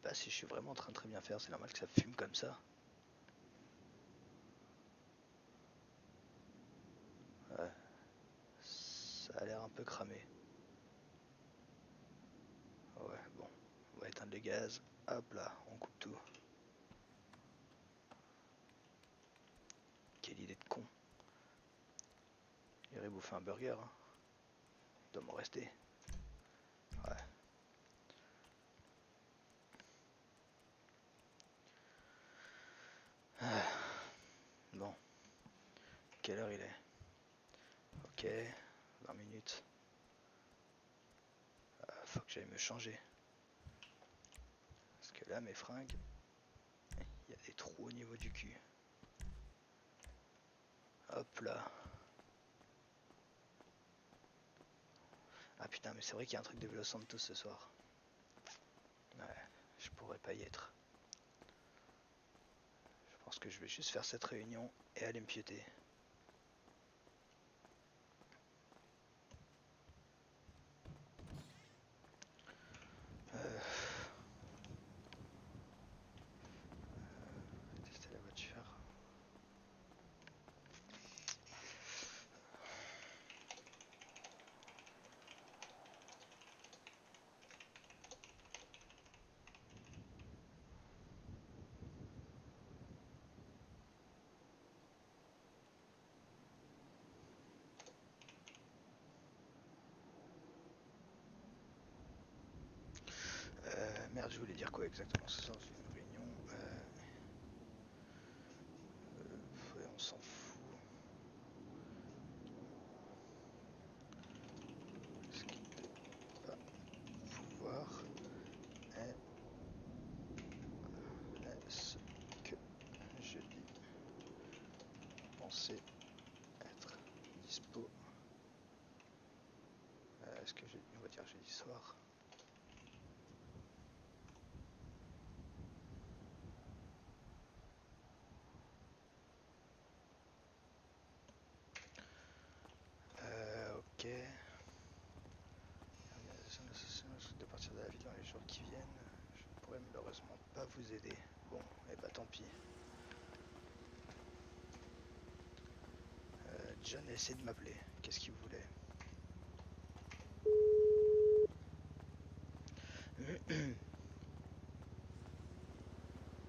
pas si je suis vraiment en train de très bien faire, c'est normal que ça fume comme ça. Ouais, ça a l'air un peu cramé. Ouais, bon, on va éteindre les gaz. Hop là, on coupe tout. Quelle idée de con. J'irai bouffer un burger. Hein. Il doit m'en rester. Ouais. Bon, quelle heure il est? Ok, 20 minutes. Faut que j'aille me changer. Parce que là, mes fringues, il y a des trous au niveau du cul. Hop là. Ah putain, mais c'est vrai qu'il y a un truc de Vélo Santos ce soir. Ouais, je pourrais pas y être. Je pense que je vais juste faire cette réunion et aller me piéter. Tester la voiture. Merde, je voulais dire quoi exactement ce soir? J'ai une réunion. Ouais, on s'en fout. Ce qui peut pas pouvoir est-ce que jeudi pensez être dispo? Est-ce que on va dire jeudi soir? Ok. De partir de la ville dans les jours qui viennent. Je ne pourrai malheureusement pas vous aider. Bon, et bah tant pis. John a essayé de m'appeler. Qu'est-ce qu'il voulait?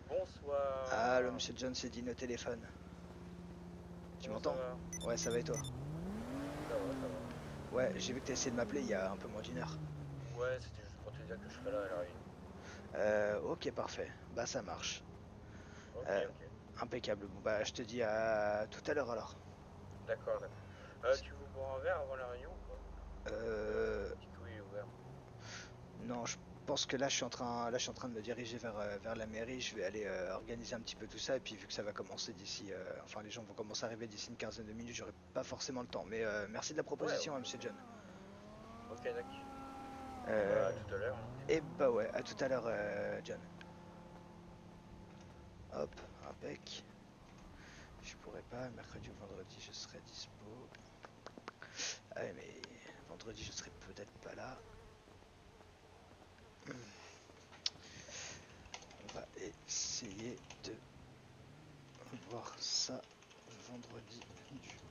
Bonsoir. Allô, monsieur John, c'est Dean au téléphone. Tu Comment ça m'entends? va? Ouais, ça va et toi? Ça va, ça va. Ouais, j'ai vu que t'as essayé de m'appeler il y a un peu moins d'une heure. Ouais, c'était juste pour te dire que je serai là à la réunion. Ok, parfait. Bah, ça marche. Ok, Euh, ok. Impeccable. Bon, bah, je te dis à tout à l'heure alors. D'accord, d'accord. Tu veux boire un verre avant la réunion ou pas? Euh, Le ticket est ouvert. non, je pense que là, je suis en train de me diriger vers la mairie. Je vais aller organiser un petit peu tout ça. Et puis, vu que ça va commencer d'ici, enfin, les gens vont commencer à arriver d'ici une quinzaine de minutes, j'aurai pas forcément le temps. Mais merci de la Ouais, proposition, hein, monsieur John. ok, d'accord. Bah, à Euh, tout à l'heure, hein. et bah ouais, à tout à l'heure, John. Hop, impec. Je pourrais pas, mercredi ou vendredi, je serai dispo. Ah ouais, mais vendredi, je serai peut-être pas là. On va essayer de voir ça vendredi du coup.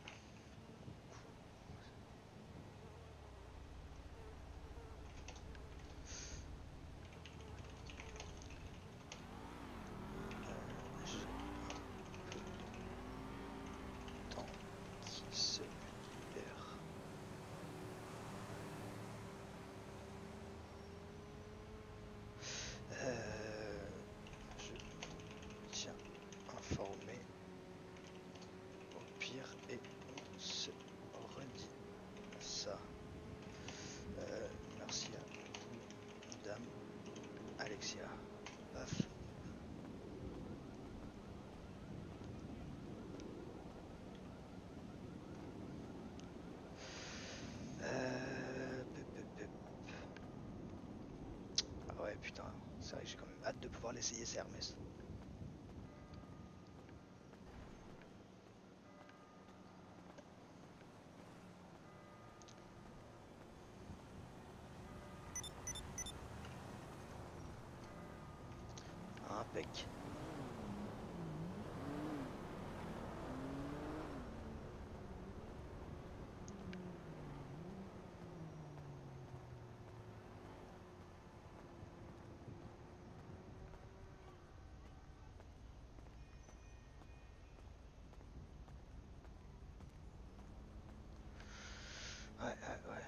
J'ai un peu de temps qui se libère. Je tiens informé au pire et on se redit ça. Merci à vous, madame Alexia. Paf. Pep, pep, pep. Ah ouais, putain, c'est vrai que j'ai quand même hâte de pouvoir l'essayer, c'est Hermès. Impec. Ouais, ouais, ouais.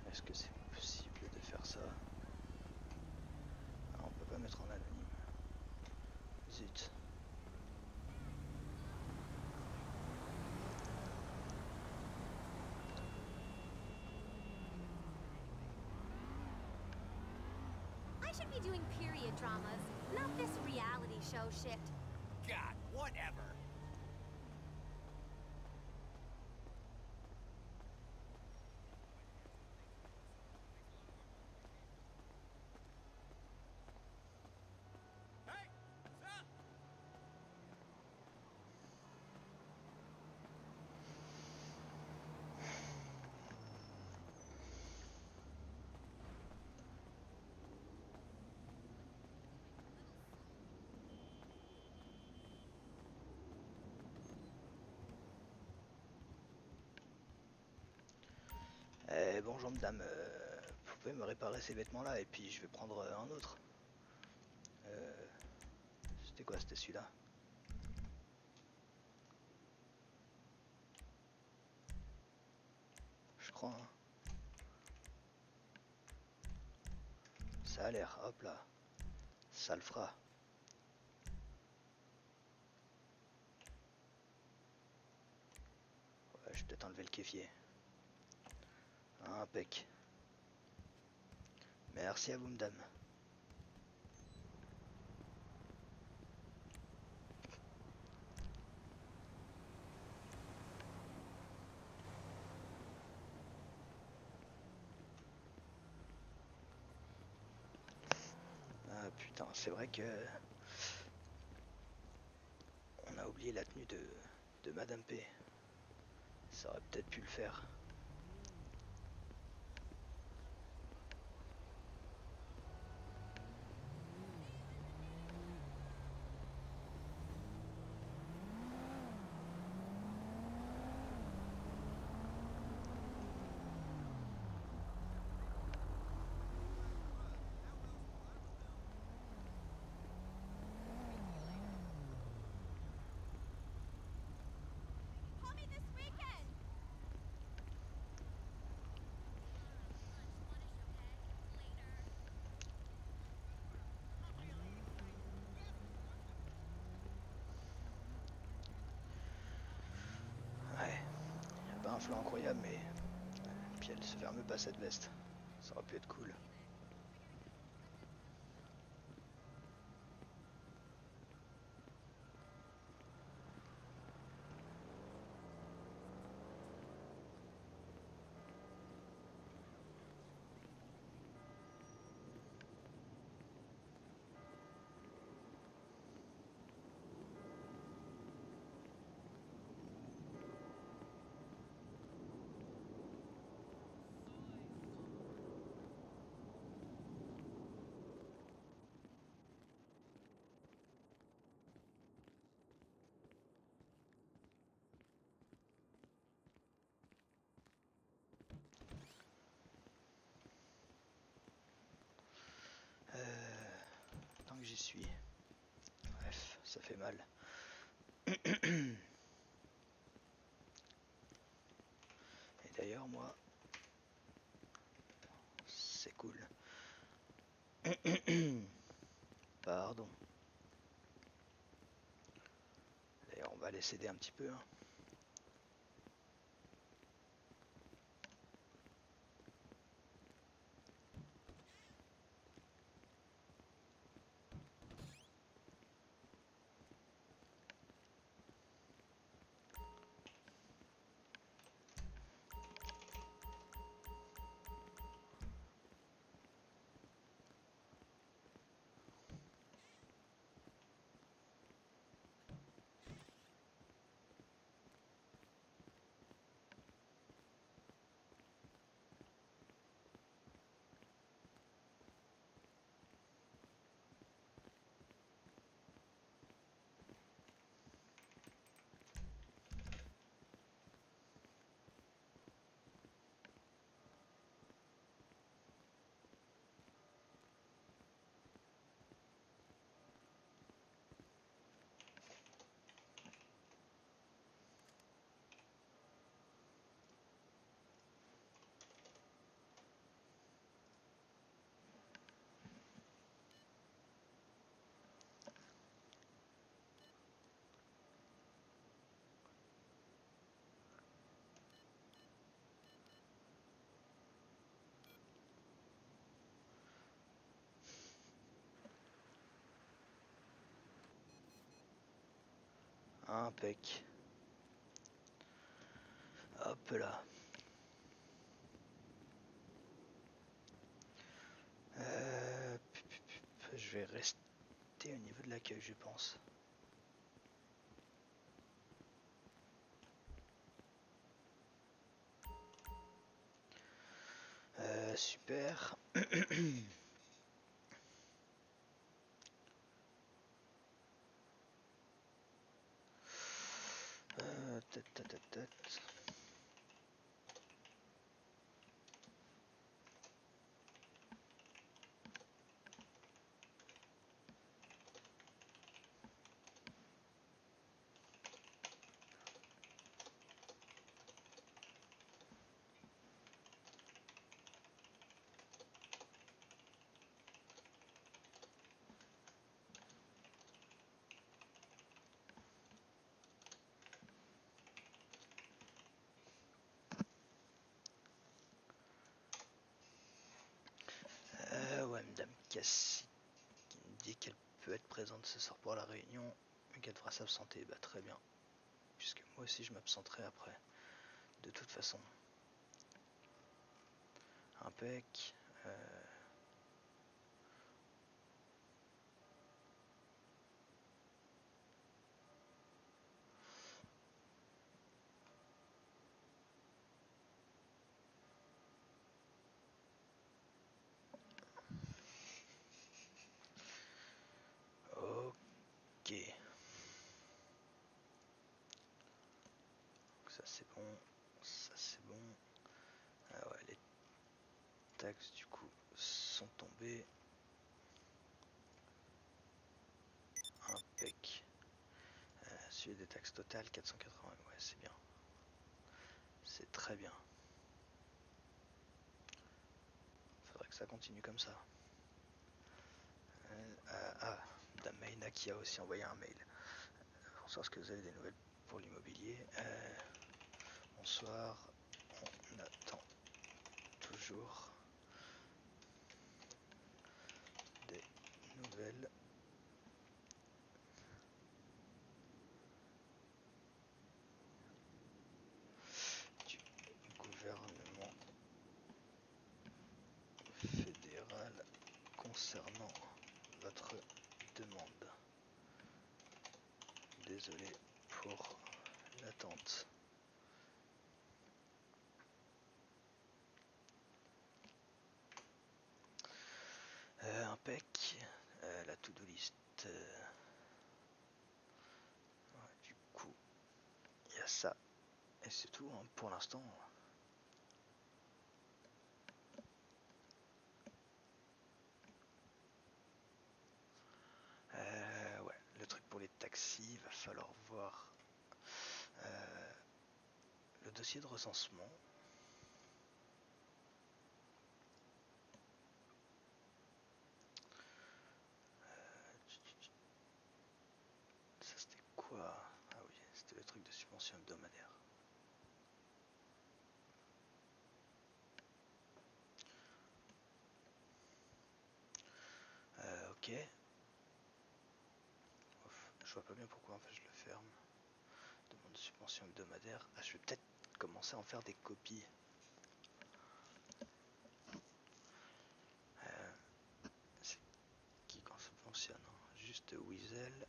Est-ce que c'est possible de faire ça? Ah, on peut pas mettre en anonyme. Zut. I should be doing period dramas, not this reality show shit. God, whatever. Hey, stop! Bonjour madame, vous pouvez me réparer ces vêtements-là et puis je vais prendre un autre. C'était quoi? C'était celui-là? Je crois, hein. Ça a l'air, hop là. Ça le fera. Ouais, je vais peut-être enlever le kéfier. Impec. Merci à vous madame. Ah putain, c'est vrai que on a oublié la tenue de Madame P. Ça aurait peut-être pu le faire. Call me this weekend. Ouais, pas un flanc incroyable, mais puis elle se ferme pas cette veste. Ça aurait pu être cool. Tant que j'y suis. Bref, ça fait mal. Et d'ailleurs, moi, c'est cool. Pardon. D'ailleurs, on va les céder un petit peu, hein. Impec. Hop là. Je vais rester au niveau de l'accueil, je pense. Super. Tat. Ouais, Madame Cassie qui me dit qu'elle peut être présente ce soir pour la réunion, mais qu'elle devra s'absenter. Bah très bien, puisque moi aussi je m'absenterai après, de toute façon. Impec. Ok. Ça c'est bon. Ça c'est bon. Ah ouais, les taxes du coup sont tombées. Impec. Celui des taxes totales 480. Ouais, c'est bien. C'est très bien. Faudrait que ça continue comme ça. Dame Maïna qui a aussi envoyé un mail. Bonsoir, est-ce que vous avez des nouvelles pour l'immobilier? Bonsoir, on attend toujours des nouvelles. Du gouvernement fédéral concernant votre demande. Désolé pour l'attente. Impec. La to-do list. Ouais, du coup, il y a ça. Et c'est tout hein, pour l'instant. Ouais, le truc pour les taxis, il va falloir voir le dossier de recensement. Ça c'était quoi? Ah oui, c'était le truc de subvention hebdomadaire. Ok. Ouf, je vois pas bien pourquoi en fait je le ferme. Demande de subvention hebdomadaire. Ah, je vais peut-être commencer à en faire des copies. C'est qui quand ça fonctionne hein? Juste Weasel,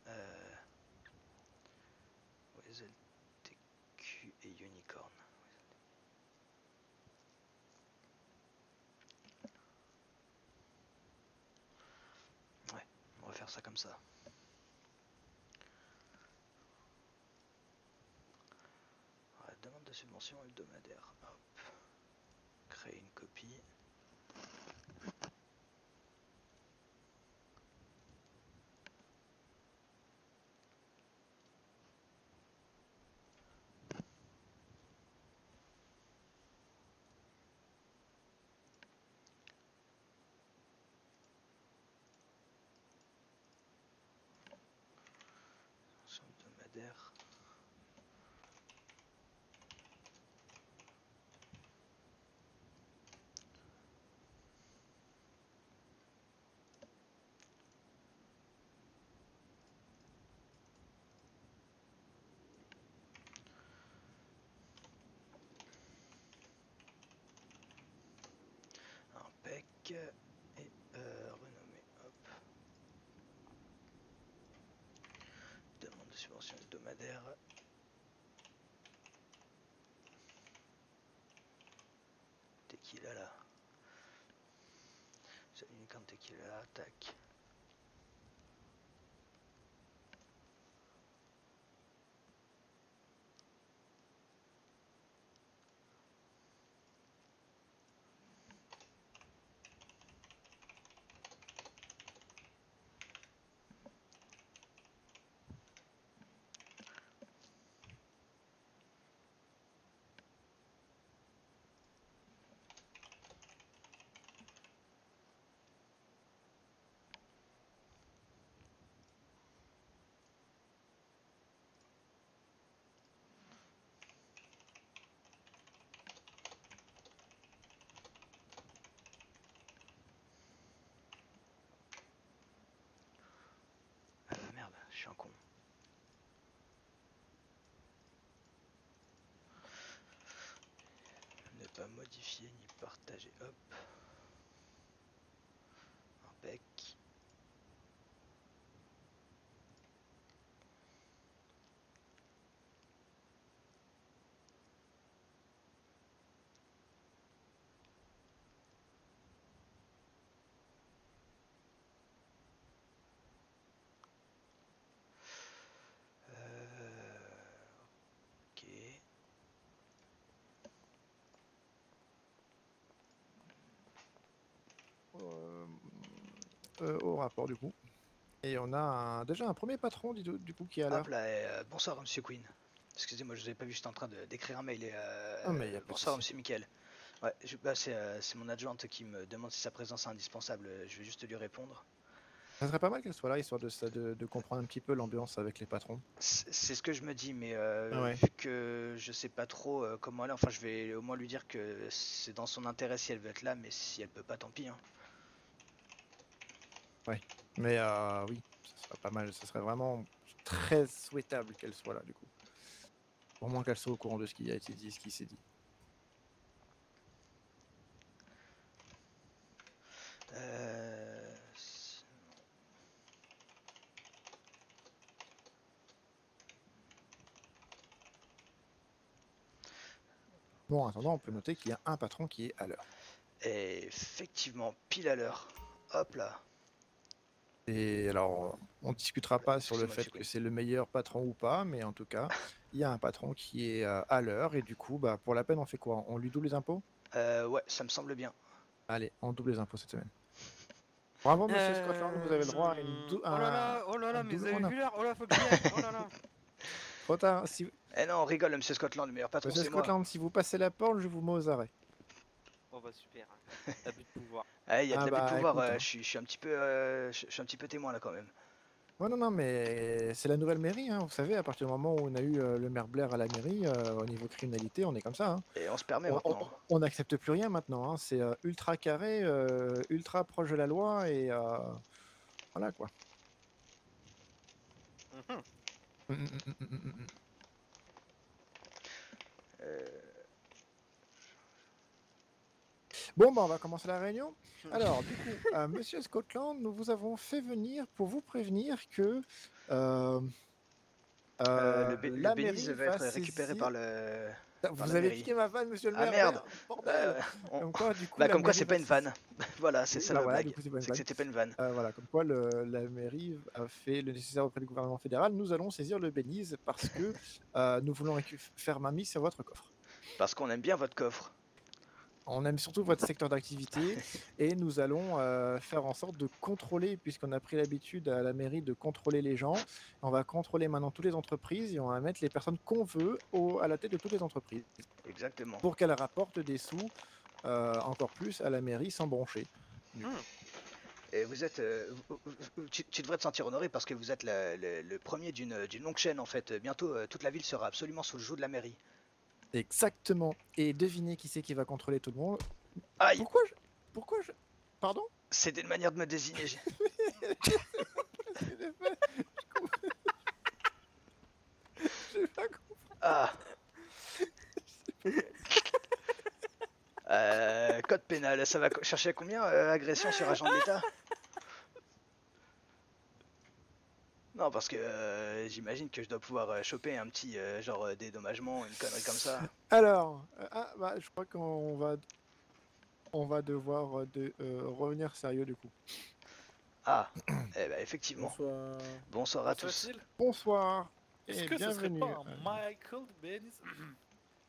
Weasel TQ et Unicorn. Ouais, on va faire ça comme ça. Ouais, demande de subvention hebdomadaire. Hop. Créer une copie. Subvention hebdomadaire. Et renommer, hop. Demande de subvention hebdomadaire. Tequila là. J'ai une carte tequila là, tac. Merde, je suis un con. Ne pas modifier ni partager, hop. Impec. Ok. Au rapport du coup. Et on a déjà un premier patron du coup qui est à l'heure. Hop là, bonsoir Monsieur Queen. Excusez-moi, je vous avais pas vu, j'étais en train d'écrire un mail et Ah, mais y a pas de bonsoir souci. Monsieur Mickaël. Ouais, bah, c'est mon adjointe qui me demande si sa présence est indispensable, je vais juste lui répondre. Ça serait pas mal qu'elle soit là, histoire de comprendre un petit peu l'ambiance avec les patrons. C'est ce que je me dis, mais Ah ouais. vu que je sais pas trop comment elle est, enfin je vais au moins lui dire que c'est dans son intérêt si elle veut être là, mais si elle peut pas, tant pis. Hein. Mais oui, ça serait pas mal, ça serait vraiment très souhaitable qu'elle soit là du coup. Au moins qu'elle soit au courant de ce qui a été dit, ce qui s'est dit. Bon, en attendant, on peut noter qu'il y a un patron qui est à l'heure. Et effectivement, pile à l'heure. Hop là. Et alors, on discutera pas sur le Excusez-moi, fait monsieur que Queen. c'est le meilleur patron ou pas, mais en tout cas, il y a un patron qui est à l'heure, et du coup, bah, pour la peine, on fait quoi? On lui double les impôts? Ouais, ça me semble bien. Allez, on double les impôts cette semaine. Bravo, monsieur Scotland, vous avez le droit à Oh là un là, mais vous doublement avez vu d'impôt. l'heure? Oh là, faut que j'y aille. Oh là là. Trop tard. Si... Eh non, on rigole, Monsieur Scotland, le meilleur patron Monsieur c'est moi. Scotland, si vous passez la porte, je vous mets aux arrêts. Oh bah super. Abus de pouvoir. Ah, il y a de Ah l'abus de bah pouvoir, écoute, hein. je suis un petit peu, je suis un petit peu témoin là quand même. Ouais, non, mais c'est la nouvelle mairie, hein. Vous savez, à partir du moment où on a eu le maire Blair à la mairie, au niveau criminalité, on est comme ça, hein. Et on se permet maintenant. On n'accepte plus rien maintenant, hein. C'est ultra carré, ultra proche de la loi, et voilà quoi. Mhm. Mm, mm, mm, mm, mm, mm. Euh, Bon, bah, on va commencer la réunion. Alors, du coup, monsieur Scotland, nous vous avons fait venir pour vous prévenir que le la Belize mairie va va être récupéré saisir. par par Vous la avez mairie. piqué ma vanne, monsieur le Ah maire, merde. bordel. On- Comme quoi, du coup, Bah la comme quoi mairie c'est va pas une saisir. vanne. Voilà, c'est Oui, ça bah la voilà, du blague. coup, c'est pas une C'est que vanne. c'était pas une vanne. Voilà, comme quoi la mairie a fait le nécessaire auprès du gouvernement fédéral. Nous allons saisir le Belize parce que nous voulons faire mainmise sur votre coffre. Parce qu'on aime bien votre coffre. On aime surtout votre secteur d'activité et nous allons faire en sorte de contrôler, puisqu'on a pris l'habitude à la mairie de contrôler les gens. On va contrôler maintenant toutes les entreprises et on va mettre les personnes qu'on veut à la tête de toutes les entreprises Exactement. pour qu'elles rapportent des sous encore plus à la mairie sans broncher. Du coup. Et vous êtes, tu devrais te sentir honoré parce que vous êtes le premier d'une longue chaîne en fait. Bientôt, toute la ville sera absolument sous le joug de la mairie. Exactement. Et devinez qui c'est qui va contrôler tout le monde. Aïe, Pourquoi je... Pardon? c'était une manière de me désigner. J'ai pas compris. Ah, code pénal, ça va chercher à combien agression sur agent de l'État? Non, parce que j'imagine que je dois pouvoir choper un petit genre dédommagement, une connerie comme ça. Alors, bah, je crois on va devoir revenir sérieux du coup. Ah, eh ben effectivement. Bonsoir. Bonsoir à tous. Facile. Bonsoir Est-ce et que ce serait bienvenue. pas un Michael Benz?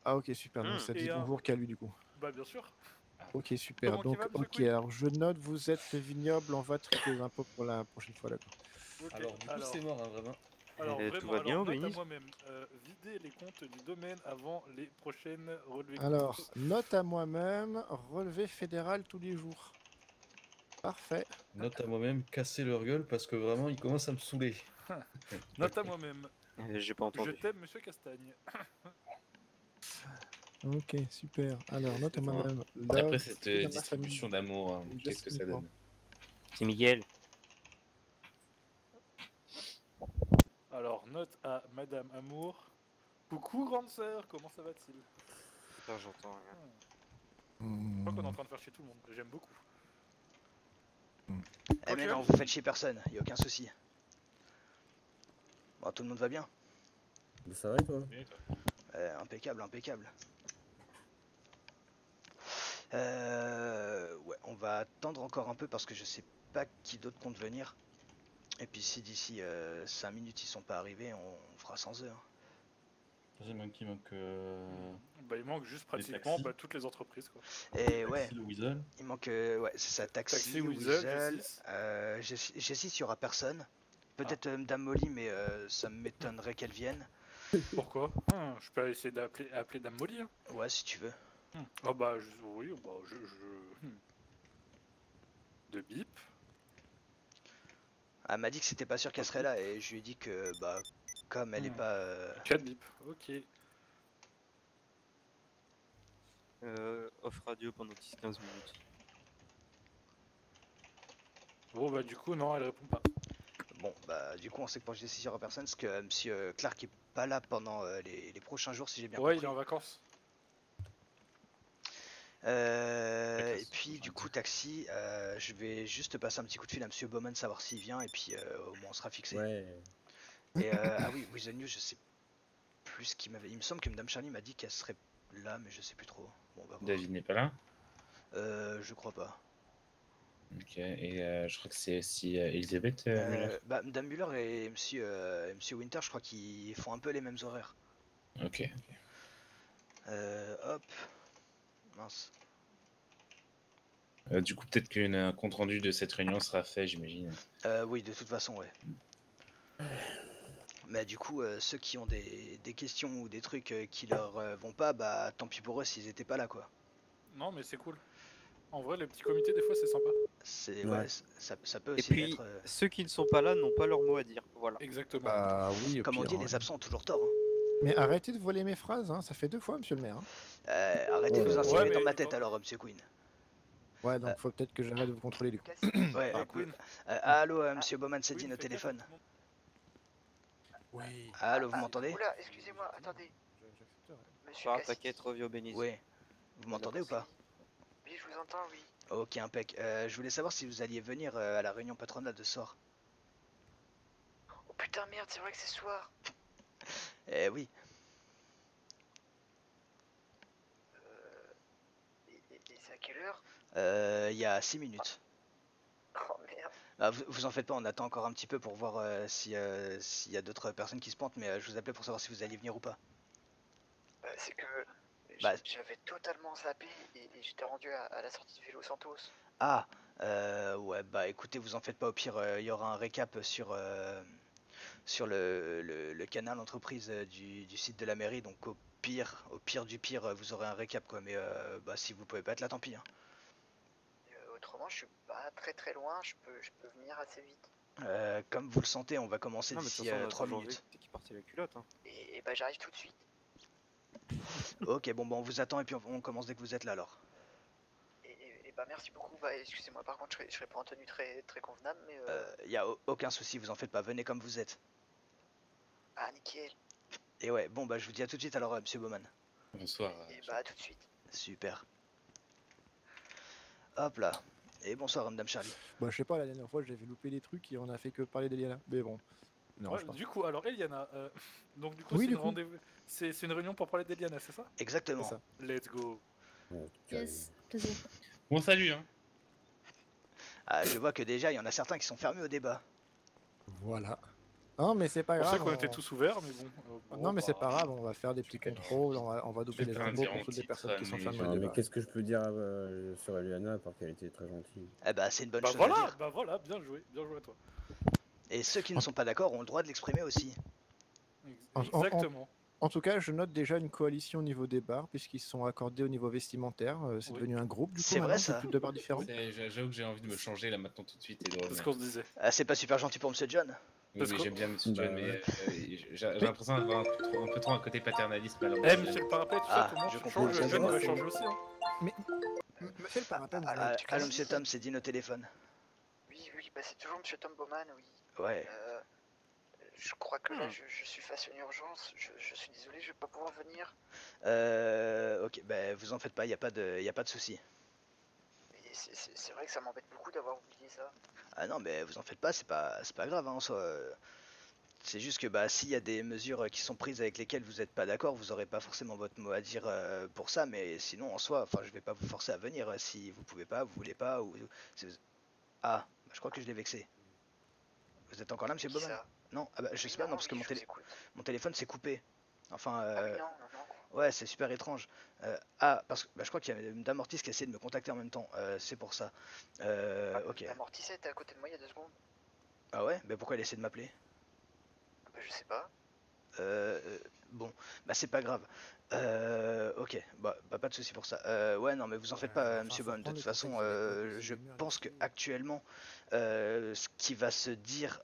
Ah ok, super, donc ça Et dit un- bonjour qu'à lui du coup. Bah bien sûr. Ok, super. Comment Donc, qu'il va, monsieur ok, Queen alors je note, vous êtes le vignoble, on va traiter les impôts pour la prochaine fois, d'accord. Ok, Alors, du coup, c'est mort, hein, vraiment. alors, tout vraiment, va bien, alors, note à Béniz moi-même, vider les comptes du domaine avant les prochaines relevés. Alors, note à moi-même, relevé fédéral tous les jours. Parfait. Note à moi-même, casser leur gueule parce que vraiment, ils commencent à me saouler. Note à moi-même, J'ai pas je entendu. t'aime, monsieur Castagne. Ok, super. Alors, note à moi-même. Après love, cette dans ma distribution famille. d'amour, hein, qu'est-ce que ça donne? C'est Miguel. Alors, note à Madame Amour. Coucou, grande sœur, comment ça va-t-il? Putain, j'entends rien. Je crois qu'on est en train de faire chier tout le monde, j'aime beaucoup. Eh mais Ok. non, vous faites chier personne, y a aucun souci. Bon, tout le monde va bien? Bah, ça va et toi? Impeccable, impeccable. Ouais, on va attendre encore un peu parce que je sais pas qui d'autre compte venir. Et puis si d'ici 5 minutes ils sont pas arrivés, on fera sans eux. hein. J'ai même qui manque. Bah, il manque juste Les pratiquement taxis. toutes les entreprises, quoi. Et ouais, Le Weasel. il manque ouais, c'est ça, Taxi, Taxi, Weasel, Weasel, Jessis. Jessis, il y aura personne. Peut-être Madame Molly, mais ça m'étonnerait qu'elle vienne. Pourquoi? Je peux essayer d'appeler Dame Molly. Hein. Ouais, si tu veux. Ah bah oui, bah de bip. Elle m'a dit que c'était pas sûr qu'elle serait là et je lui ai dit que bah comme elle est pas 4 bip, ok. Off radio pendant 10-15 minutes. Bon bah du coup non, elle répond pas. bon bah du coup on sait que pour Jessie il y aura personne parce que monsieur Clark est pas là pendant les prochains jours si j'ai bien Ouais, compris. il est en vacances. Et puis du coup Taxi, je vais juste passer un petit coup de fil à monsieur Bowman savoir s'il vient et puis au moins on sera fixé. Ouais. Et ah oui, With the News, je sais plus ce qu'il m'avait. Il me semble que Madame Charlie m'a dit qu'elle serait là, mais je sais plus trop. Bon, on va voir. David n'est pas là? Je crois pas. Ok, et je crois que c'est aussi Elisabeth Muller. Bah, Madame Muller et Monsieur Winter, je crois qu'ils font un peu les mêmes horaires. Ok. Hop. Mince. Du coup, peut-être qu'un compte rendu de cette réunion sera fait, j'imagine. Oui, de toute façon, ouais. Mais du coup, ceux qui ont des questions ou des trucs qui leur vont pas, bah tant pis pour eux s'ils étaient pas là, quoi. Non mais c'est cool. En vrai, les petits comités des fois c'est sympa. C'est Ouais. ouais, ça peut Et aussi puis, être. ceux qui ne sont pas là n'ont pas leur mot à dire. Voilà. Exactement. Bah oui, au Comme on pire, dit, hein. les absents ont toujours tort. hein. Mais arrêtez de voler mes phrases, hein. Ça fait 2 fois, monsieur le maire. hein. Arrêtez de vous Ouais, insérer mais dans ma il tête faut- alors, Monsieur Queen. Ouais, donc faut peut-être que j'arrête de vous contrôler du coup. Ouais. Ah, Queen. Allô, Monsieur Bowman, c'est Dean au Queen, fais téléphone. gaffe. Oui. Allô, vous m'entendez? Oula, excusez-moi, attendez. Monsieur Pas, Cassis. t'inquiète, reviens au Béniz. Oui. Vous m'entendez ou pas? Oui, je vous entends, oui. Ok, impec. Je voulais savoir si vous alliez venir à la réunion patronale de ce soir. Oh putain, merde, c'est vrai que c'est ce soir. Eh oui. Et c'est à quelle heure? Il y a 6 minutes. Oh merde. Ah, vous en faites pas, on attend encore un petit peu pour voir s'il y a d'autres personnes qui se pointent, mais je vous appelais pour savoir si vous alliez venir ou pas. C'est que Bah. j'avais totalement zappé et j'étais rendu à la sortie de Vélo Santos. Ah, ouais, bah écoutez, vous en faites pas, au pire, il y aura un récap sur le canal entreprise du site de la mairie, donc au pire du pire, vous aurez un récap quoi, mais bah si vous pouvez pas être là, tant pis. hein. Autrement, je suis pas très loin, je peux venir assez vite. Comme vous le sentez, on va commencer Non, mais de toute d'ici façon, on a 3 toujours vu minutes. que t'es qui partait la culotte. Hein. Et bah j'arrive tout de suite. Ok, bon, on vous attend et puis on commence dès que vous êtes là alors. Et bah merci beaucoup. Bah excusez-moi, par contre, je serai pas en tenue très convenable, mais Y a aucun souci, vous en faites pas, venez comme vous êtes. ah nickel. Et ouais, bon, bah je vous dis à tout de suite alors, Monsieur Bowman. Bonsoir. Et bah à tout de suite. Super. Hop là. Et bonsoir, Madame Charlie. Bah, je sais pas, la dernière fois, j'avais loupé des trucs et on a fait que parler d'Eliana. Mais bon, non, Ouais, je pense. du coup, alors Eliana, donc du coup, Oui, c'est du une coup. rendez-vous, c'est une réunion pour parler d'Eliana, c'est ça? C'est Exactement. ça. Let's go. Yes, plaisir. Bon, salut, hein. Ah, je vois que déjà, il y en a certains qui sont fermés au débat. Voilà. Non, mais c'est pas On grave. sait qu'on était tous ouverts, mais bon. Non, mais c'est bah, pas grave, on va faire des petits contrôles, on va doubler vais les faire un infos dire pour en toutes les titre, personnes qui sont mais- fermées au Non, mais débat. qu'est-ce que je peux dire sur Eliana, à part qu'elle était très gentille. Eh bah, c'est une bonne Bah chose à voilà, dire. bah voilà, bien joué à toi. Et ceux qui ne sont pas d'accord ont le droit de l'exprimer aussi. Exactement. En tout cas, je note déjà une coalition au niveau des bars, puisqu'ils se sont accordés au niveau vestimentaire. C'est Oui. devenu un groupe, du coup, C'est vrai, maintenant, ça. c'est plus deux bars différents. J'avoue que j'ai envie de me changer là maintenant tout de suite et de C'est ce revenir. qu'on se disait. Ah, c'est pas super gentil pour Monsieur John. Oui, Parce oui, que- j'aime bien Monsieur John, Bah, mais ouais. j'ai l'impression d'avoir un peu trop un côté paternaliste. Eh, monsieur le parapet, tu sais Ah, comment je tu comprends. changes, le jeune va changer aussi. Hein. Monsieur le parapet, Ah, allô, Monsieur Tom, c'est Dean au téléphone. Oui, oui, bah c'est toujours Monsieur Tom Bowman, oui. Ouais. Je crois que là, je suis face à une urgence. Je suis désolé, je vais pas pouvoir venir. Ok, bah, vous en faites pas, y a pas de souci. Et c'est vrai que ça m'embête beaucoup d'avoir oublié ça. Ah non, mais vous en faites pas, c'est pas grave, hein, en soi. C'est juste que bah s'il y a des mesures qui sont prises avec lesquelles vous n'êtes pas d'accord, vous aurez pas forcément votre mot à dire pour ça, mais sinon en soi, enfin je vais pas vous forcer à venir si vous pouvez pas, vous voulez pas ou ah, bah, je crois que je l'ai vexé. Vous êtes encore là, Monsieur Qui Bowman? ça? Non, ah bah je sais Oui, pas, non, non parce que oui, je vous écoute. mon téléphone s'est coupé. Enfin, Ah oui, non, non, non. ouais, c'est super étrange. Parce que bah, je crois qu'il y avait Dame Ortiz qui a essayé de me contacter en même temps. C'est pour ça. Ok. La Mortissa était à côté de moi il y a 2 secondes. Ah ouais? Mais pourquoi elle essaie de m'appeler? Bah, je sais pas. Bon, bah c'est pas grave. Ok, bah pas de souci pour ça. Ouais, non, mais vous en faites pas, enfin, Monsieur faut Bond. De prendre toute le façon, contexte de l'époque, je c'est mieux, pense que avec- actuellement, ce qui va se dire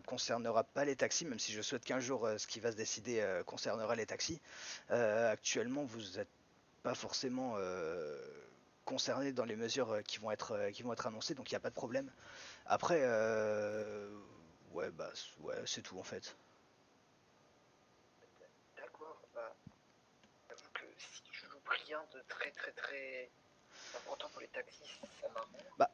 concernera pas les taxis, même si je souhaite qu'un jour ce qui va se décider concernera les taxis. Actuellement, vous n'êtes pas forcément concerné dans les mesures qui vont être annoncées, donc il n'y a pas de problème. Après, ouais, bah ouais, c'est tout en fait. D'accord, bah. J'avoue que si je loupe rien de très important pour les taxis, ça m'arrange. Bah,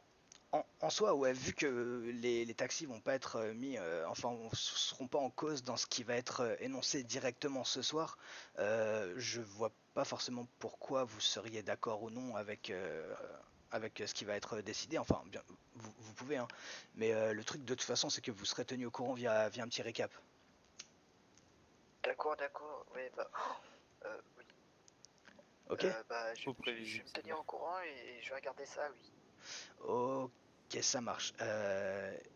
en soi, ouais, vu que les taxis vont pas être mis, enfin, seront pas en cause dans ce qui va être énoncé directement ce soir, je vois pas forcément pourquoi vous seriez d'accord ou non avec ce qui va être décidé. Enfin, bien, vous pouvez, hein. Mais le truc de toute façon, c'est que vous serez tenu au courant via un petit récap. D'accord, ouais, bah. Oui. Ok? Bah, je Faut vais prévisible, me c'est tenir bien. au courant et je vais regarder ça, oui. Ok, ça marche.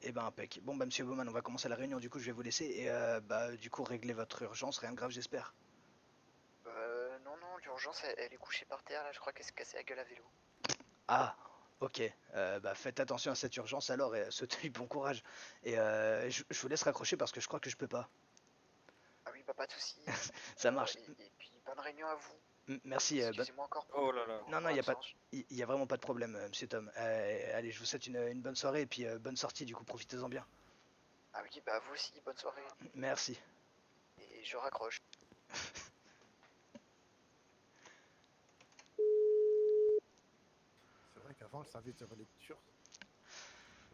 Et ben impec. Bon bah Monsieur Bowman, on va commencer la réunion. Du coup, je vais vous laisser et bah du coup régler votre urgence. Rien de grave, j'espère. Non, l'urgence, elle est couchée par terre, là, je crois qu'elle s'est cassée la gueule à vélo. Ah, ok. Bah faites attention à cette urgence alors et souhaitez-lui bon courage. Et je vous laisse raccrocher parce que je crois que je peux pas. Ah oui, bah pas de soucis. Ça marche. Et puis, bonne réunion à vous. Merci. Excusez-moi encore pour Oh là là. Non, pour il y a pas, l'absence. y a vraiment pas de problème, Monsieur Tom. Allez, je vous souhaite une bonne soirée et puis bonne sortie. Du coup, profitez-en bien. Ah oui, bah vous aussi, bonne soirée. Merci. Et je raccroche. C'est vrai qu'avant, le service de relecture,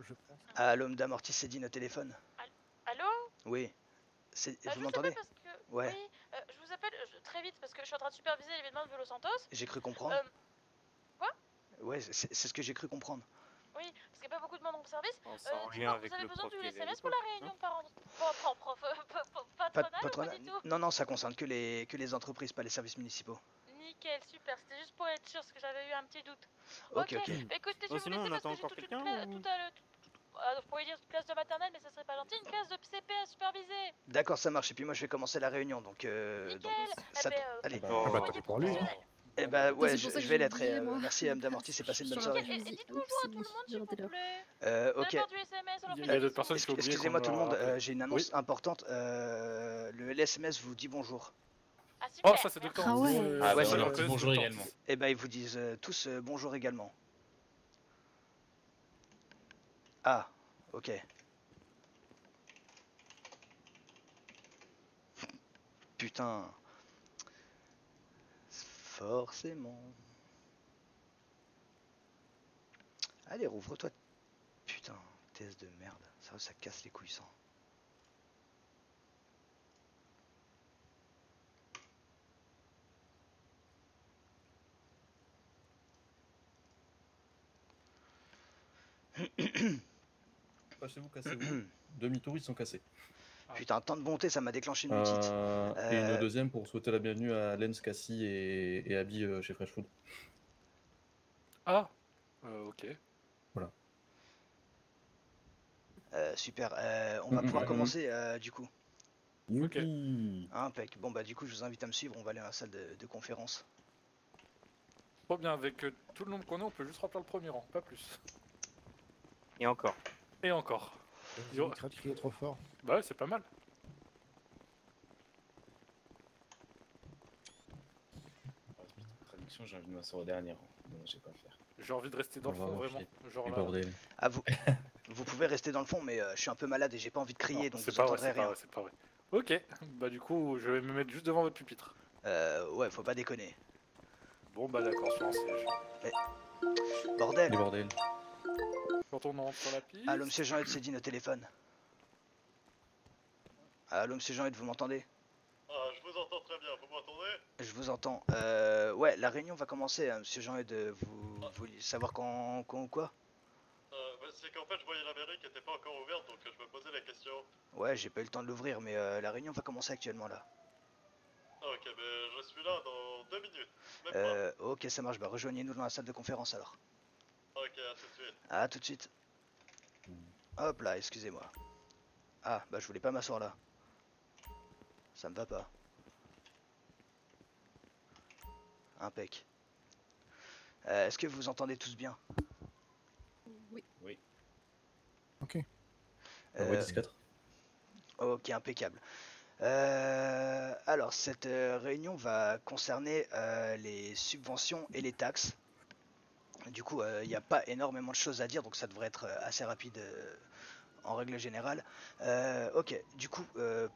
je pense. Allô, Madame Ortiz, c'est Dean au téléphone. Allô? Oui. Vous Je vous m'entendez? appelle parce que... Ouais. Oui, je vous appelle très vite parce que je suis en train de superviser l'événement de Vélo Santos. J'ai cru comprendre. Quoi? Ouais, c'est ce que j'ai cru comprendre. Oui, parce qu'il n'y a pas beaucoup de monde dans le service. C'est en lien Dites-moi, avec vous avez le besoin prof du qu'il y avait à SMS pour la l'époque, réunion Pas patronale ou patronat. pas du tout? Non, ça concerne que les entreprises, pas les services municipaux. Nickel, super, c'était juste pour être sûr parce que j'avais eu un petit doute. Ok. Bah, écoutez, je vais vous sinon, laisser on parce que attend j'ai encore toute une quelqu'un classe, ou- vous pourriez dire une classe de maternelle, mais ça serait pas gentil, une classe de CP à superviser. D'accord, ça marche. Et puis moi, je vais commencer la réunion, donc. Nickel. Ça, Eh ben, allez. Oh. Ah bah, tant pis pour lui. Eh bah ouais, C'est pour ça que je vais j'ai l'être. oublié, moi. Merci Madame Ortiz, c'est passé une bonne soirée. Et dites bonjour à tout le monde, s'il vous plaît. Ok. D'accord, du SMS, on leur Il fait y a des d'autres personnes bisous. qui ont oublié Excusez-moi qu'on tout le leur a monde, rappelé. j'ai une annonce importante. Le LSMS vous dit bonjour. Ah, super. Oh, ça c'est Docteur. Ah ouais. Ah Ouais, bah c'est alors, Docteur. bonjour également. Et bah ils vous disent tous bonjour également. Ah, ok. Putain. Forcément. Allez, rouvre-toi. Putain, TS de merde. Ça casse les couilles, ça. Cassez-vous, cassez-vous. Demi-tour, ils sont cassés. Putain, tant de bonté, ça m'a déclenché une multite. Et une deuxième pour souhaiter la bienvenue à Lens, Cassie et Abby chez Fresh Food. Ah, ok. Voilà. Super, on va pouvoir commencer du coup. Youpi. Impec. Bon bah du coup je vous invite à me suivre, on va aller à la salle de conférence. Trop bien, avec tout le nombre qu'on est, on peut juste remplir le premier rang, pas plus. Et encore. Et encore. Ils ont crié trop fort. Bah ouais, c'est pas mal. Traduction, j'ai envie de m'asseoir au dernier rang. Non, je vais pas le faire. J'ai envie de rester dans le fond, vraiment. Genre Et là. bordel. Ah vous pouvez rester dans le fond, mais je suis un peu malade et j'ai pas envie de crier, Non, donc c'est vous pas vrai, entendrez c'est pas rien. vrai, c'est pas vrai. Ok, bah du coup, je vais me mettre juste devant votre pupitre. Ouais, faut pas déconner. Bon bah d'accord, sur un siège. Bordel. Les bordels. Quand on entre sur la piste... Allô, monsieur Jean-Ed, c'est Dean au téléphone. Allô, monsieur Jean-Ed, vous m'entendez? Je vous entends très bien, vous m'entendez? Je vous entends. Ouais, la réunion va commencer, hein, monsieur Jean-Ed. Vous voulez savoir quand ou quoi? C'est qu'en fait, je voyais la mairie qui était pas encore ouverte, donc je me posais la question. Ouais, j'ai pas eu le temps de l'ouvrir, mais la réunion va commencer actuellement là. Ok, mais je suis là dans 2 minutes. Même pas. Ok, ça marche. Bah, rejoignez-nous dans la salle de conférence alors. Ok, à tout de suite. À tout de suite. Hop là, excusez-moi. Ah, bah je voulais pas m'asseoir là. Ça me va pas. Impec. Est-ce que vous entendez tous bien? Oui. Oui. Ok. Ouais, 10-4. Ok, impeccable. Alors, cette réunion va concerner les subventions et les taxes. Du coup, il n'y a pas énormément de choses à dire, donc ça devrait être assez rapide en règle générale. Ok, du coup,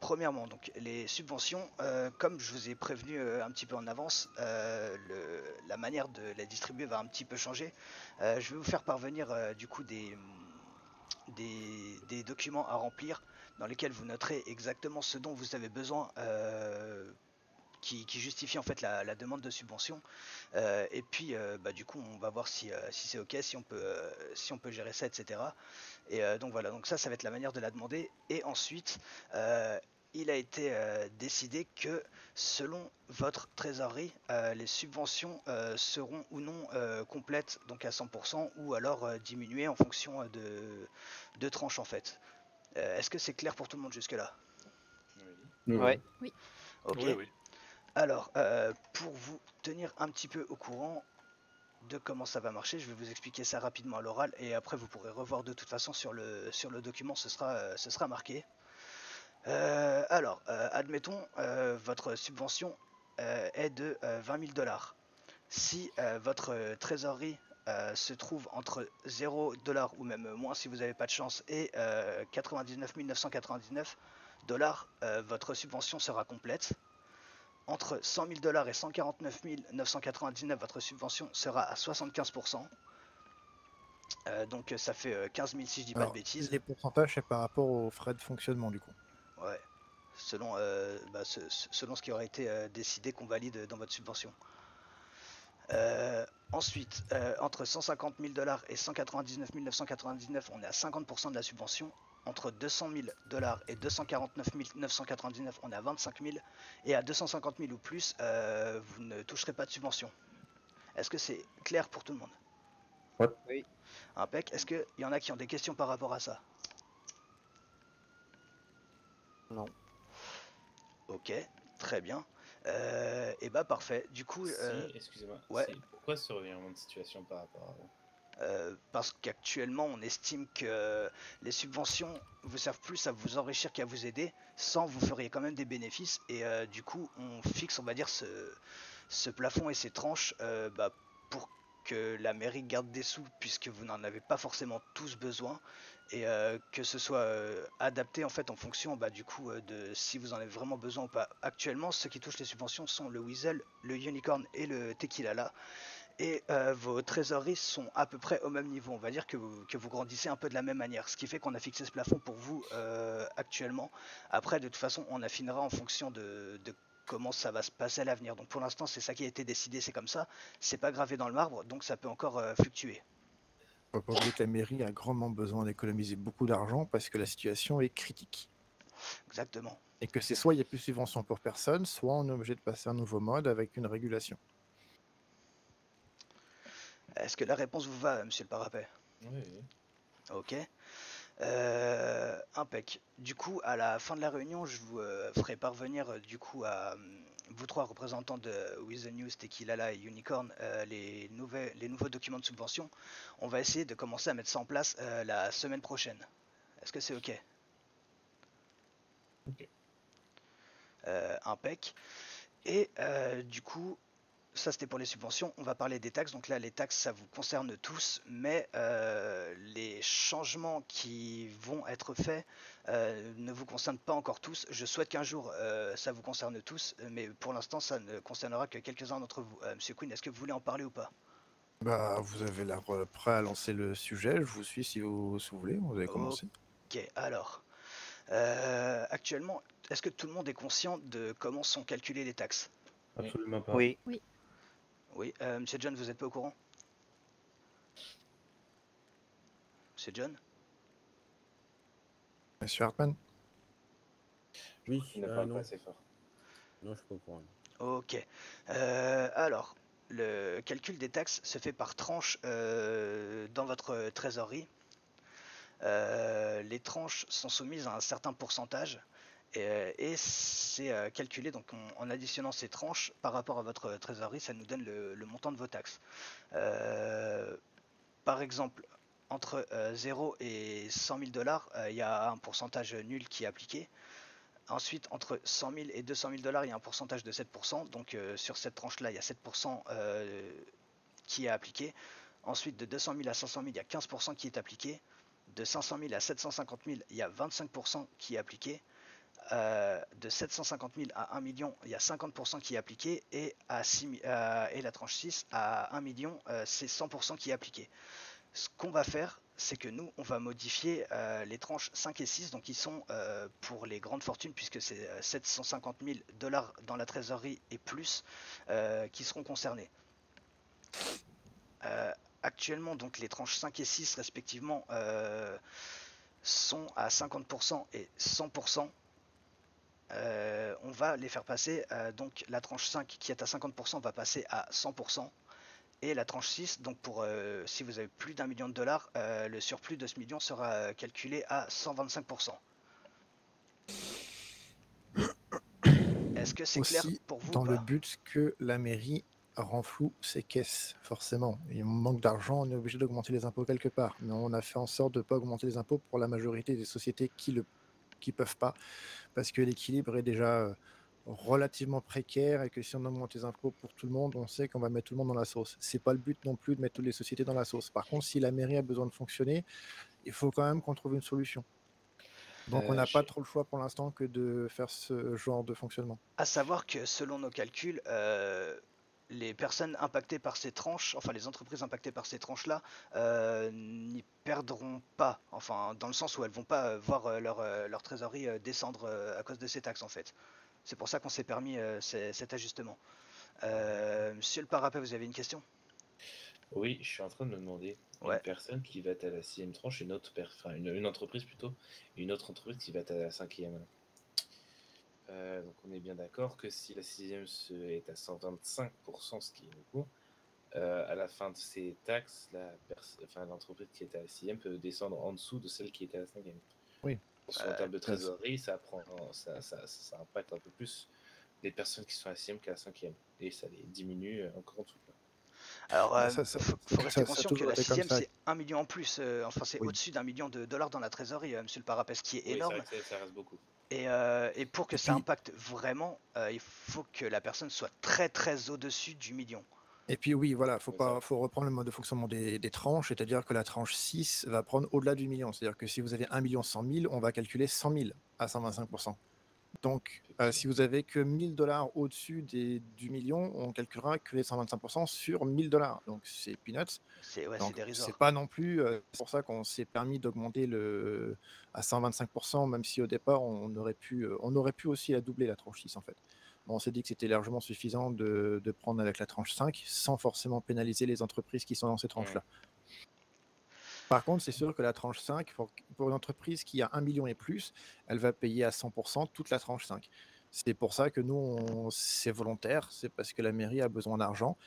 premièrement, donc les subventions, comme je vous ai prévenu un petit peu en avance, la manière de les distribuer va un petit peu changer. Je vais vous faire parvenir du coup des documents à remplir dans lesquels vous noterez exactement ce dont vous avez besoin qui justifie en fait la demande de subvention. Et puis bah, du coup on va voir si c'est ok, si on peut gérer ça, etc. Et donc voilà, donc ça va être la manière de la demander. Et ensuite il a été décidé que selon votre trésorerie, les subventions seront ou non complètes, donc à 100%, ou alors diminuées en fonction de tranches en fait. Est-ce que c'est clair pour tout le monde jusque là? Oui. Ouais. Oui. Ok. Oui, oui. Alors, pour vous tenir un petit peu au courant de comment ça va marcher, je vais vous expliquer ça rapidement à l'oral et après vous pourrez revoir de toute façon sur le document, ce sera marqué. Alors, admettons, votre subvention est de 20 000 $. Si votre trésorerie se trouve entre 0 $ ou même moins si vous n'avez pas de chance et 99 999 $, votre subvention sera complète. Entre 100 000 $ et 149 999, votre subvention sera à 75%. Donc ça fait 15 000 si je dis pas de bêtises. Les pourcentages, c'est par rapport aux frais de fonctionnement du coup. Ouais, selon, selon ce qui aurait été décidé qu'on valide dans votre subvention. Ensuite, entre 150 000 $ et 199 999, on est à 50% de la subvention. Entre 200 000 $ et 249 999, on est à 25 000. Et à 250 000 ou plus, vous ne toucherez pas de subvention. Est-ce que c'est clair pour tout le monde? Ouais. Oui. Impec. Est-ce qu'il y en a qui ont des questions par rapport à ça? Non. Ok, très bien. Et bah parfait. Du coup, excusez-moi. ouais. Pourquoi ce revirement de situation par rapport à... Parce qu'actuellement on estime que les subventions vous servent plus à vous enrichir qu'à vous aider, sans vous feriez quand même des bénéfices et du coup on fixe on va dire ce plafond et ces tranches pour que la mairie garde des sous puisque vous n'en avez pas forcément tous besoin et que ce soit adapté en fait en fonction du coup de si vous en avez vraiment besoin ou pas. Actuellement ceux qui touchent les subventions sont le Weasel, le Unicorn et le Tequila là. et vos trésoreries sont à peu près au même niveau. On va dire que vous grandissez un peu de la même manière, ce qui fait qu'on a fixé ce plafond pour vous actuellement. Après, de toute façon, on affinera en fonction de comment ça va se passer à l'avenir. Donc pour l'instant, c'est ça qui a été décidé, c'est comme ça. C'est pas gravé dans le marbre, donc ça peut encore fluctuer. Faut pas oublier que la mairie a grandement besoin d'économiser beaucoup d'argent parce que la situation est critique. Exactement. Et que c'est soit il n'y a plus de subventions pour personne, soit on est obligé de passer un nouveau mode avec une régulation. Est-ce que la réponse vous va, monsieur le parapet? Oui. Ok. Impec. Du coup, à la fin de la réunion, je vous ferai parvenir du coup à vous trois représentants de With the News, Tequila et Unicorn les nouveaux documents de subvention. On va essayer de commencer à mettre ça en place la semaine prochaine. Est-ce que c'est ok? Ok. Impec. Et du coup, ça c'était pour les subventions. On va parler des taxes. Donc là, les taxes, ça vous concerne tous, mais les changements qui vont être faits ne vous concernent pas encore tous. Je souhaite qu'un jour ça vous concerne tous, mais pour l'instant, ça ne concernera que quelques-uns d'entre vous. Monsieur Quinn, est-ce que vous voulez en parler ou pas? Bah, vous avez l'air prêt à lancer le sujet. Je vous suis si vous voulez. Vous avez commencé. Ok, alors. Actuellement, est-ce que tout le monde est conscient de comment sont calculées les taxes? Absolument pas. Oui. Oui. Oui, monsieur John, vous n'êtes pas au courant? Monsieur John? Monsieur Hartmann? Oui, Il ne parle non. pas assez fort. Non, je suis pas au courant. Ok. Alors, le calcul des taxes se fait par tranche dans votre trésorerie. Les tranches sont soumises à un certain pourcentage et c'est calculé donc en additionnant ces tranches par rapport à votre trésorerie, ça nous donne le montant de vos taxes. Par exemple, entre 0 et 100 000 dollars, il y a un pourcentage nul qui est appliqué. Ensuite, entre 100 000 et 200 000 dollars, il y a un pourcentage de 7%. Donc sur cette tranche-là, il y a 7% qui est appliqué. Ensuite, de 200 000 à 500 000, il y a 15% qui est appliqué. De 500 000 à 750 000, il y a 25% qui est appliqué. De 750 000 à 1 million, il y a 50% qui est appliqué. Et, et la tranche 6 à 1 million, c'est 100% qui est appliqué. Ce qu'on va faire, c'est que nous, on va modifier les tranches 5 et 6, donc qui sont pour les grandes fortunes, puisque c'est 750 000 dollars dans la trésorerie et plus qui seront concernés. Actuellement, donc les tranches 5 et 6 respectivement sont à 50% et 100%. On va les faire passer, donc la tranche 5 qui est à 50% va passer à 100%. Et la tranche 6, donc pour si vous avez plus d'1 million de dollars, le surplus de ce million sera calculé à 125%. Est-ce que c'est clair pour vous? Dans le but que la mairie renfloue ses caisses, forcément. Il manque d'argent, on est obligé d'augmenter les impôts quelque part. Mais on a fait en sorte de ne pas augmenter les impôts pour la majorité des sociétés qui peuvent pas, parce que l'équilibre est déjà relativement précaire et que si on augmente les impôts pour tout le monde, on sait qu'on va mettre tout le monde dans la sauce. C'est pas le but non plus de mettre toutes les sociétés dans la sauce. Par contre, si la mairie a besoin de fonctionner, il faut quand même qu'on trouve une solution. Donc on n'a pas trop le choix pour l'instant que de faire ce genre de fonctionnement. À savoir que selon nos calculs, les personnes impactées par ces tranches, enfin les entreprises impactées par ces tranches-là, n'y perdront pas, enfin dans le sens où elles vont pas voir leur trésorerie descendre à cause de ces taxes en fait. C'est pour ça qu'on s'est permis cet ajustement. Monsieur le parapet, vous avez une question? Oui, je suis en train de me demander, Ouais. une personne qui va être à la 6e tranche, une entreprise plutôt, et une autre entreprise qui va être à la 5e. Donc on est bien d'accord que si la 6e est à 125%, ce qui est beaucoup, à la fin de ces taxes, l'entreprise qui est à la 6e peut descendre en dessous de celle qui était à la 5e. Oui. En termes de trésorerie, ça impacte un peu plus les personnes qui sont à la 6e qu'à la 5e, et ça les diminue encore en dessous. Alors, faut rester conscient que la 6e, c'est 1 million en plus. Enfin, c'est Oui. au-dessus d'1 million de dollars dans la trésorerie, monsieur le parapet, ce qui est Oui, énorme. c'est vrai que ça reste beaucoup. Et pour que ça impacte vraiment, il faut que la personne soit très très au-dessus du million. Et puis oui, voilà, faut reprendre le mode de fonctionnement des tranches, c'est-à-dire que la tranche 6 va prendre au-delà du million. C'est-à-dire que si vous avez 1 100 000, on va calculer 100 000 à 125%. Donc, si vous avez que 1000 $ au-dessus du million, on calculera que les 125% sur 1000 $. Donc, c'est peanuts. C'est Donc, dérisoire. c'est pas non plus. C'est pour ça qu'on s'est permis d'augmenter à 125%, même si au départ, on aurait pu aussi la doubler, la tranche 6, en fait. Bon, on s'est dit que c'était largement suffisant de prendre avec la tranche 5, sans forcément pénaliser les entreprises qui sont dans ces tranches-là. Par contre, c'est sûr que la tranche 5, pour une entreprise qui a 1 million et plus, elle va payer à 100% toute la tranche 5. C'est pour ça que nous, c'est volontaire, c'est parce que la mairie a besoin d'argent,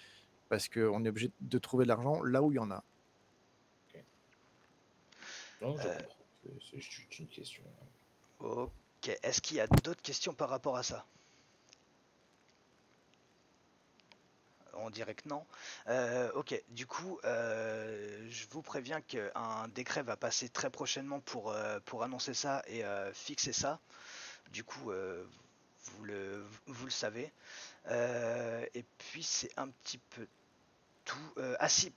parce qu'on est obligé de trouver de l'argent là où il y en a. Non, je comprends. C'est juste une question. Ok, est-ce qu'il y a d'autres questions par rapport à ça? On dirait que non. Ok, du coup, je vous préviens qu'un décret va passer très prochainement pour annoncer ça et fixer ça. Du coup, vous le savez. Et puis, c'est un petit peu tout. Ah si,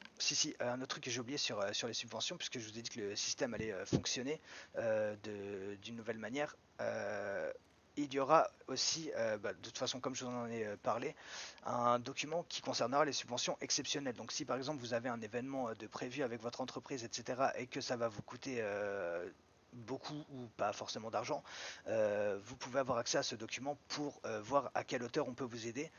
un autre truc que j'ai oublié sur les subventions, puisque je vous ai dit que le système allait fonctionner d'une nouvelle manière. Il y aura aussi, de toute façon comme je vous en ai parlé, un document qui concernera les subventions exceptionnelles. Donc si par exemple vous avez un événement de prévu avec votre entreprise, etc., et que ça va vous coûter beaucoup ou pas forcément d'argent, vous pouvez avoir accès à ce document pour voir à quelle hauteur on peut vous aider,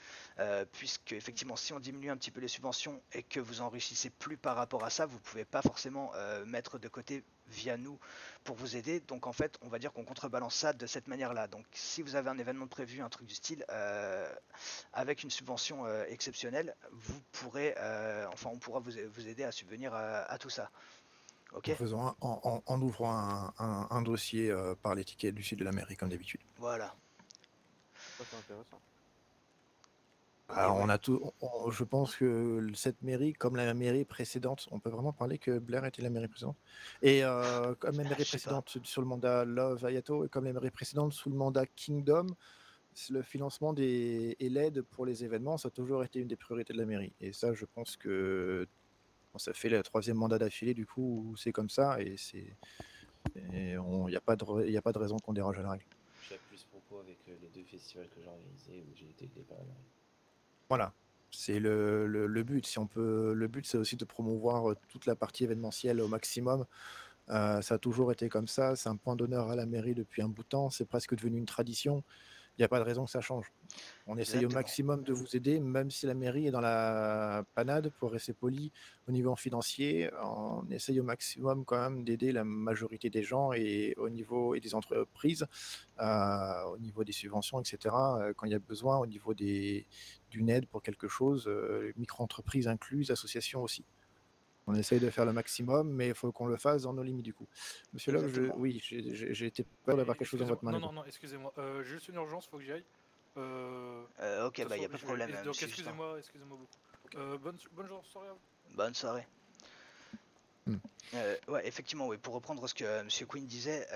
puisque effectivement si on diminue un petit peu les subventions et que vous enrichissez plus par rapport à ça, vous pouvez pas forcément mettre de côté via nous pour vous aider. Donc en fait on va dire qu'on contrebalance ça de cette manière là. Donc si vous avez un événement prévu, un truc du style, avec une subvention exceptionnelle, vous pourrez on pourra vous aider à subvenir à tout ça. Okay. En ouvrant un dossier par les tickets du site de la mairie comme d'habitude. Voilà. Ça c'est intéressant. Alors, je pense que cette mairie, comme la mairie précédente, on peut vraiment parler que Blair était la mairie précédente. Et comme la mairie précédente sur le mandat Love Ayato et comme la mairie précédente sous le mandat Kingdom, le financement et l'aide pour les événements, ça a toujours été une des priorités de la mairie. Et ça, je pense que ça fait le 3e mandat d'affilée, du coup, où c'est comme ça, et il n'y a pas de raison qu'on déroge à la règle. J'appuie ce propos avec les 2 festivals que j'ai organisés où j'ai été aidé par la mairie. Voilà, c'est le but. Le but, c'est aussi de promouvoir toute la partie événementielle au maximum. Ça a toujours été comme ça, c'est un point d'honneur à la mairie depuis un bout de temps, c'est presque devenu une tradition. Il n'y a pas de raison que ça change. On essaye au maximum de vous aider, même si la mairie est dans la panade, pour rester poli, au niveau financier. On essaye au maximum quand même d'aider la majorité des gens et des entreprises, au niveau des subventions, etc. Quand il y a besoin, au niveau d'une aide pour quelque chose, micro-entreprises incluses, associations aussi. On essaye de faire le maximum, mais il faut qu'on le fasse dans nos limites du coup. Monsieur Love, oui, j'ai été peur d'avoir quelque chose dans votre main. Non, excusez-moi. J'ai juste une urgence, faut que j'y aille. Ok, il n'y a pas de problème. Donc excusez-moi beaucoup. Bonne soirée à vous. Bonne soirée. Ouais, effectivement, oui. Pour reprendre ce que Monsieur Quinn disait,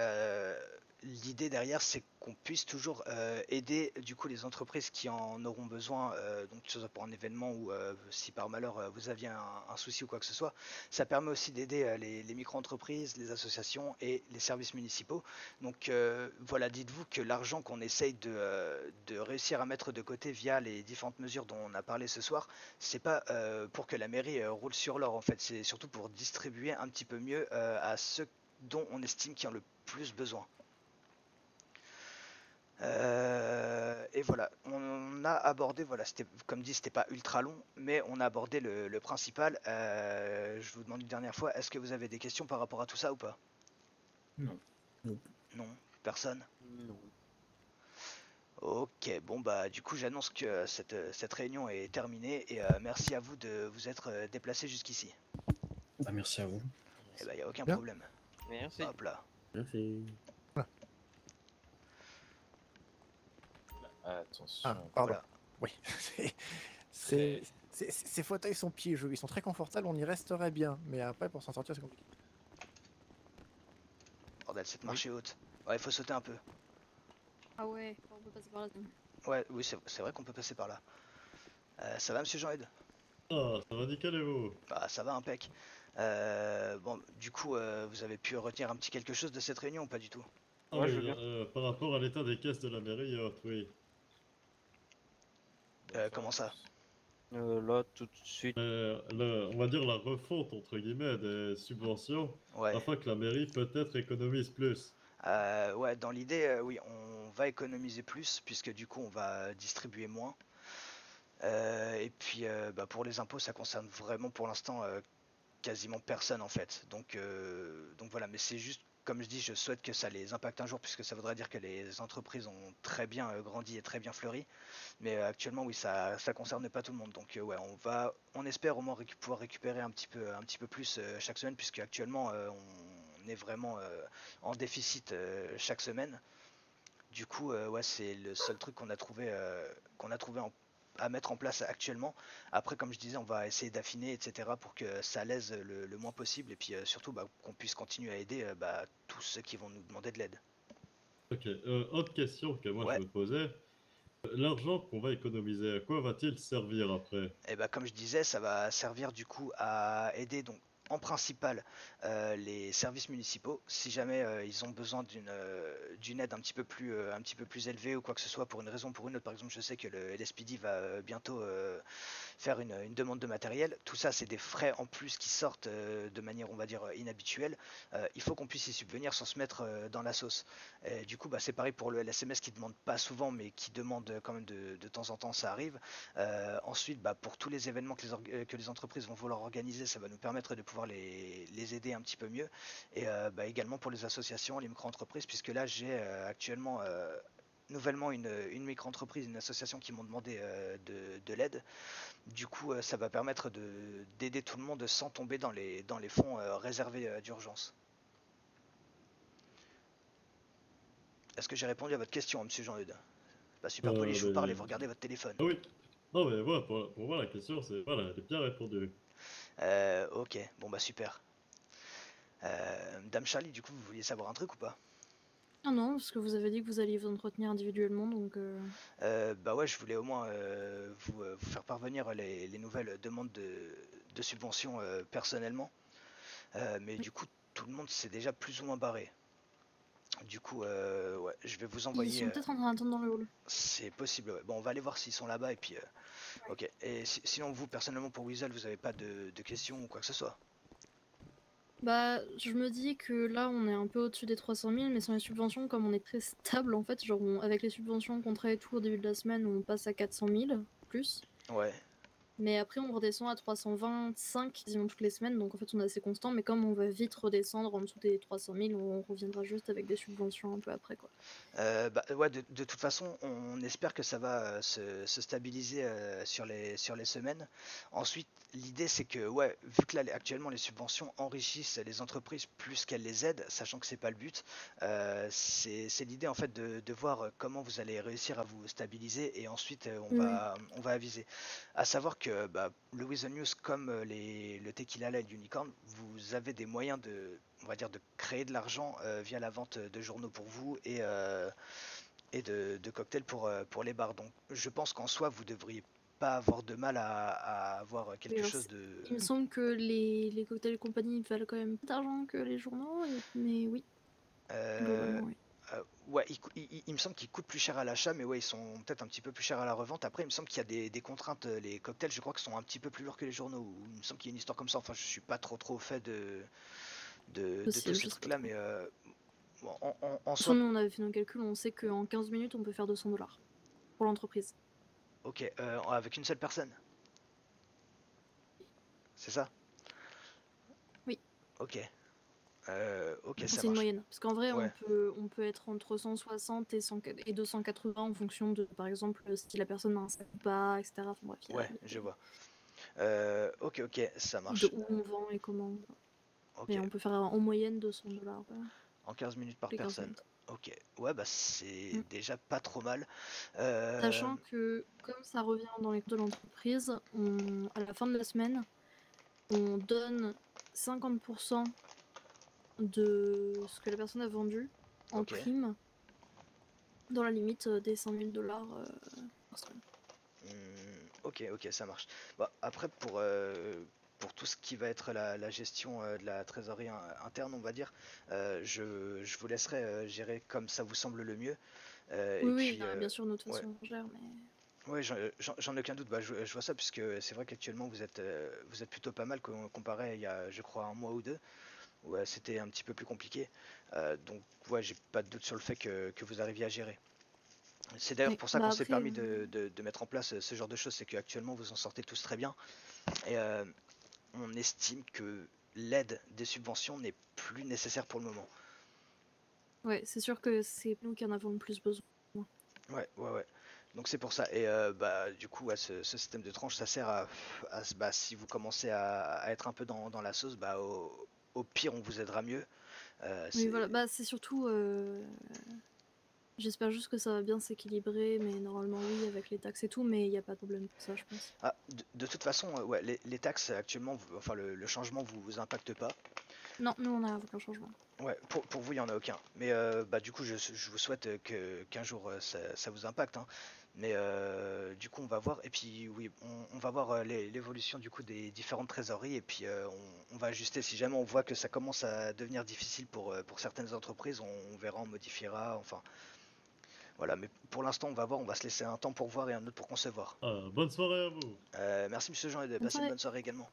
l'idée derrière, c'est qu'on puisse toujours aider du coup les entreprises qui en auront besoin, donc que ce soit pour un événement ou si par malheur vous aviez un souci ou quoi que ce soit. Ça permet aussi d'aider les micro-entreprises, les associations et les services municipaux. Donc voilà, dites-vous que l'argent qu'on essaye de réussir à mettre de côté via les différentes mesures dont on a parlé ce soir, c'est pas pour que la mairie roule sur l'or en fait, c'est surtout pour distribuer un petit peu mieux à ceux dont on estime qui ont le plus besoin. Et voilà, on a abordé, voilà, c'était comme dit, c'était pas ultra long, mais on a abordé le principal. Je vous demande une dernière fois, est-ce que vous avez des questions par rapport à tout ça ou pas? Non. Non, personne? Non. Ok, bon bah du coup j'annonce que cette réunion est terminée et merci à vous de vous être déplacés jusqu'ici. Bah, merci à vous. Et bah y a aucun Bien. problème. Merci. Hop là. Merci. Attention. Ah, pardon. Voilà. Oui. Ces fauteuils sont piégeux, ils sont très confortables, on y resterait bien, mais après pour s'en sortir c'est compliqué. Bordel, cette marche est haute. Ouais, il faut sauter un peu. Ah ouais, on peut passer par là. Ouais, oui, c'est vrai qu'on peut passer par là. Ça va, monsieur Jean-Ed? Ah, ça va nickel et vous? Bah, ça va, impec. Bon, du coup, vous avez pu retenir un petit quelque chose de cette réunion ou pas du tout? Ah Ouais, je oui, veux bien. par rapport à l'état des caisses de la mairie, oui. Comment ça? Là, tout de suite. On va dire la refonte, entre guillemets, des subventions, Ouais. afin que la mairie peut-être économise plus. Ouais, dans l'idée, oui, on va économiser plus, puisque du coup, on va distribuer moins. Et puis, bah, pour les impôts, ça concerne vraiment pour l'instant quasiment personne en fait. Donc voilà, mais c'est juste, comme je dis, je souhaite que ça les impacte un jour, puisque ça voudrait dire que les entreprises ont très bien grandi et très bien fleuri. Mais actuellement, oui, ça concerne pas tout le monde. Donc ouais, on espère au moins pouvoir récupérer un petit peu plus chaque semaine, puisque actuellement, on est vraiment en déficit chaque semaine. Du coup, ouais, c'est le seul truc qu'on a trouvé à mettre en place actuellement. Après, comme je disais, on va essayer d'affiner, etc., pour que ça lèse le moins possible, et puis surtout bah, qu'on puisse continuer à aider bah, tous ceux qui vont nous demander de l'aide. Ok, autre question que moi je Ouais. me posais. L'argent qu'on va économiser, à quoi va-t-il servir après? Et bah, comme je disais, ça va servir du coup à aider donc en principal les services municipaux si jamais ils ont besoin d'une aide un petit peu plus élevée ou quoi que ce soit pour une raison ou pour une autre. Par exemple, je sais que le LSPD va bientôt faire une demande de matériel. Tout ça, c'est des frais en plus qui sortent de manière, on va dire, inhabituelle. Il faut qu'on puisse y subvenir sans se mettre dans la sauce. Et du coup, bah, c'est pareil pour le LSMS qui demande pas souvent, mais qui demande quand même de temps en temps, ça arrive. Ensuite, bah, pour tous les événements que les entreprises vont vouloir organiser, ça va nous permettre de pouvoir les aider un petit peu mieux. Et bah, également pour les associations, les micro-entreprises, puisque là, j'ai actuellement nouvellement une micro-entreprise, une association qui m'ont demandé de l'aide. Du coup, ça va permettre d'aider tout le monde sans tomber dans les fonds réservés d'urgence. Est-ce que j'ai répondu à votre question, monsieur Jean-Eudes? Pas super poli, je vous parle et vous regardez votre téléphone. Ah oui. Non mais voilà, pour moi la question c'est, voilà, elle est bien répondue. Ok, bon bah super. Dame Charlie, du coup, vous vouliez savoir un truc ou pas? Ah non, parce que vous avez dit que vous alliez vous entretenir individuellement, donc... Bah ouais, je voulais au moins vous faire parvenir les nouvelles demandes de subventions personnellement. Mais du coup, tout le monde s'est déjà plus ou moins barré. Du coup, ouais, je vais vous Ils envoyer. sont peut-être en train d'attendre dans le hall. C'est possible, ouais. Bon, on va aller voir s'ils sont là-bas et puis. Ok. Et sinon, vous, personnellement, pour Weasel, vous avez pas de questions ou quoi que ce soit? Bah, je me dis que là, on est un peu au-dessus des 300 000, mais sans les subventions, comme on est très stable, en fait, genre, avec les subventions, contrats et tout, au début de la semaine, on passe à 400 000, plus. Ouais. Mais après, on redescend à 325 quasiment toutes les semaines, donc en fait, on est assez constant. Mais comme on va vite redescendre en dessous des 300 000, on reviendra juste avec des subventions un peu après, quoi. Bah, ouais, de toute façon, on espère que ça va se stabiliser sur les semaines. Ensuite, l'idée c'est que, ouais, vu que là actuellement les subventions enrichissent les entreprises plus qu'elles les aident, sachant que c'est pas le but, c'est l'idée en fait de voir comment vous allez réussir à vous stabiliser et ensuite on va aviser. À savoir que bah, le Weasel News comme le Tequila Lite Unicorn, vous avez des moyens on va dire de créer de l'argent via la vente de journaux pour vous et de cocktails pour les bars. Donc je pense qu'en soi vous devriez pas avoir de mal à avoir quelque chose de... Il me semble que les cocktails et compagnie valent quand même plus d'argent que les journaux, mais oui. Globalement, oui. Ouais, il me semble qu'ils coûtent plus cher à l'achat, mais ouais, ils sont peut-être un petit peu plus chers à la revente. Après, il me semble qu'il y a des contraintes. Les cocktails, je crois qu'ils sont un petit peu plus lourds que les journaux. Ou il me semble qu'il y a une histoire comme ça. Enfin, je suis pas trop au fait de tous ces trucs-là, mais en soi, Nous, on avait fait nos calculs, on sait qu'en 15 minutes, on peut faire 200 $ pour l'entreprise. ok, avec une seule personne. C'est ça? Oui. Ok. Ok, ça C'est une marche. moyenne. Parce qu'en vrai, Ouais. on peut être entre 160 et 280 en fonction de, par exemple, si la personne a un sac ou pas, etc. Enfin, bref, Ouais, je vois. Ok, ça marche. de où on vend et comment. Ok. Mais on peut faire en moyenne 200 $. En 15 minutes par Les 15 personne. minutes. Ok. Ouais, bah c'est déjà pas trop mal. Sachant que, comme ça revient dans les comptes de l'entreprise, à la fin de la semaine, on donne 50% de ce que la personne a vendu en Ok. prime, dans la limite des 5 000 $ par semaine. Ok, ça marche. Bah, après, pour tout ce qui va être la gestion de la trésorerie interne, on va dire, je vous laisserai gérer comme ça vous semble le mieux. Oui, Et oui, puis, bien sûr, de toute ouais. façon, on gère, mais... Ouais, j'en ai aucun doute. Bah, je vois ça puisque c'est vrai qu'actuellement vous êtes plutôt pas mal comparé à il y a, je crois, un mois ou deux où c'était un petit peu plus compliqué. Donc, ouais, j'ai pas de doute sur le fait que vous arriviez à gérer. C'est d'ailleurs Oui, pour ça bah qu'on s'est après... permis de mettre en place ce genre de choses, c'est qu'actuellement vous en sortez tous très bien. Et on estime que l'aide des subventions n'est plus nécessaire pour le moment. Ouais, c'est sûr que c'est nous qui en avons le plus besoin. Ouais. Donc c'est pour ça. Et bah du coup, ce système de tranche, ça sert bah, si vous commencez à être un peu dans la sauce, bah au pire, on vous aidera mieux. Oui, voilà, bah c'est surtout... J'espère juste que ça va bien s'équilibrer, mais normalement oui, avec les taxes et tout, mais il n'y a pas de problème pour ça, je pense. Ah, de toute façon, ouais, les taxes actuellement, enfin le changement vous impacte pas. Non, nous on n'a aucun changement. Ouais, pour vous, il n'y en a aucun. Mais bah, du coup, je vous souhaite qu'un jour ça vous impacte, hein. Mais du coup, on va voir. Et puis, oui, on va voir l'évolution du coup des différentes trésoreries. Et puis, on va ajuster. Si jamais on voit que ça commence à devenir difficile pour certaines entreprises, on verra, on modifiera. Enfin, voilà. Mais pour l'instant, on va voir. On va se laisser un temps pour voir et un autre pour concevoir. Bonne soirée à vous. Merci, monsieur Jean, et de Bonne passer une soirée. bonne soirée également.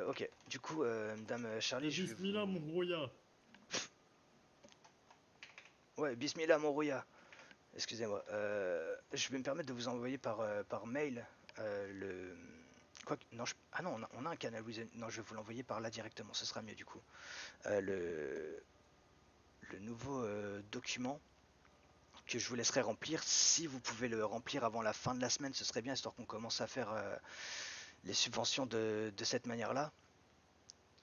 Ok, du coup, Madame Charlie, je vais Bismillah, vous... mon rouillard. Ouais, Bismillah, mon rouillard. Excusez-moi. Je vais me permettre de vous envoyer par mail le... Quoi que... Non, ah non, on a un canal Wizard. Non, je vais vous l'envoyer par là directement, ce sera mieux du coup. Le nouveau document que je vous laisserai remplir. Si vous pouvez le remplir avant la fin de la semaine, ce serait bien, histoire qu'on commence à faire les subventions de cette manière-là.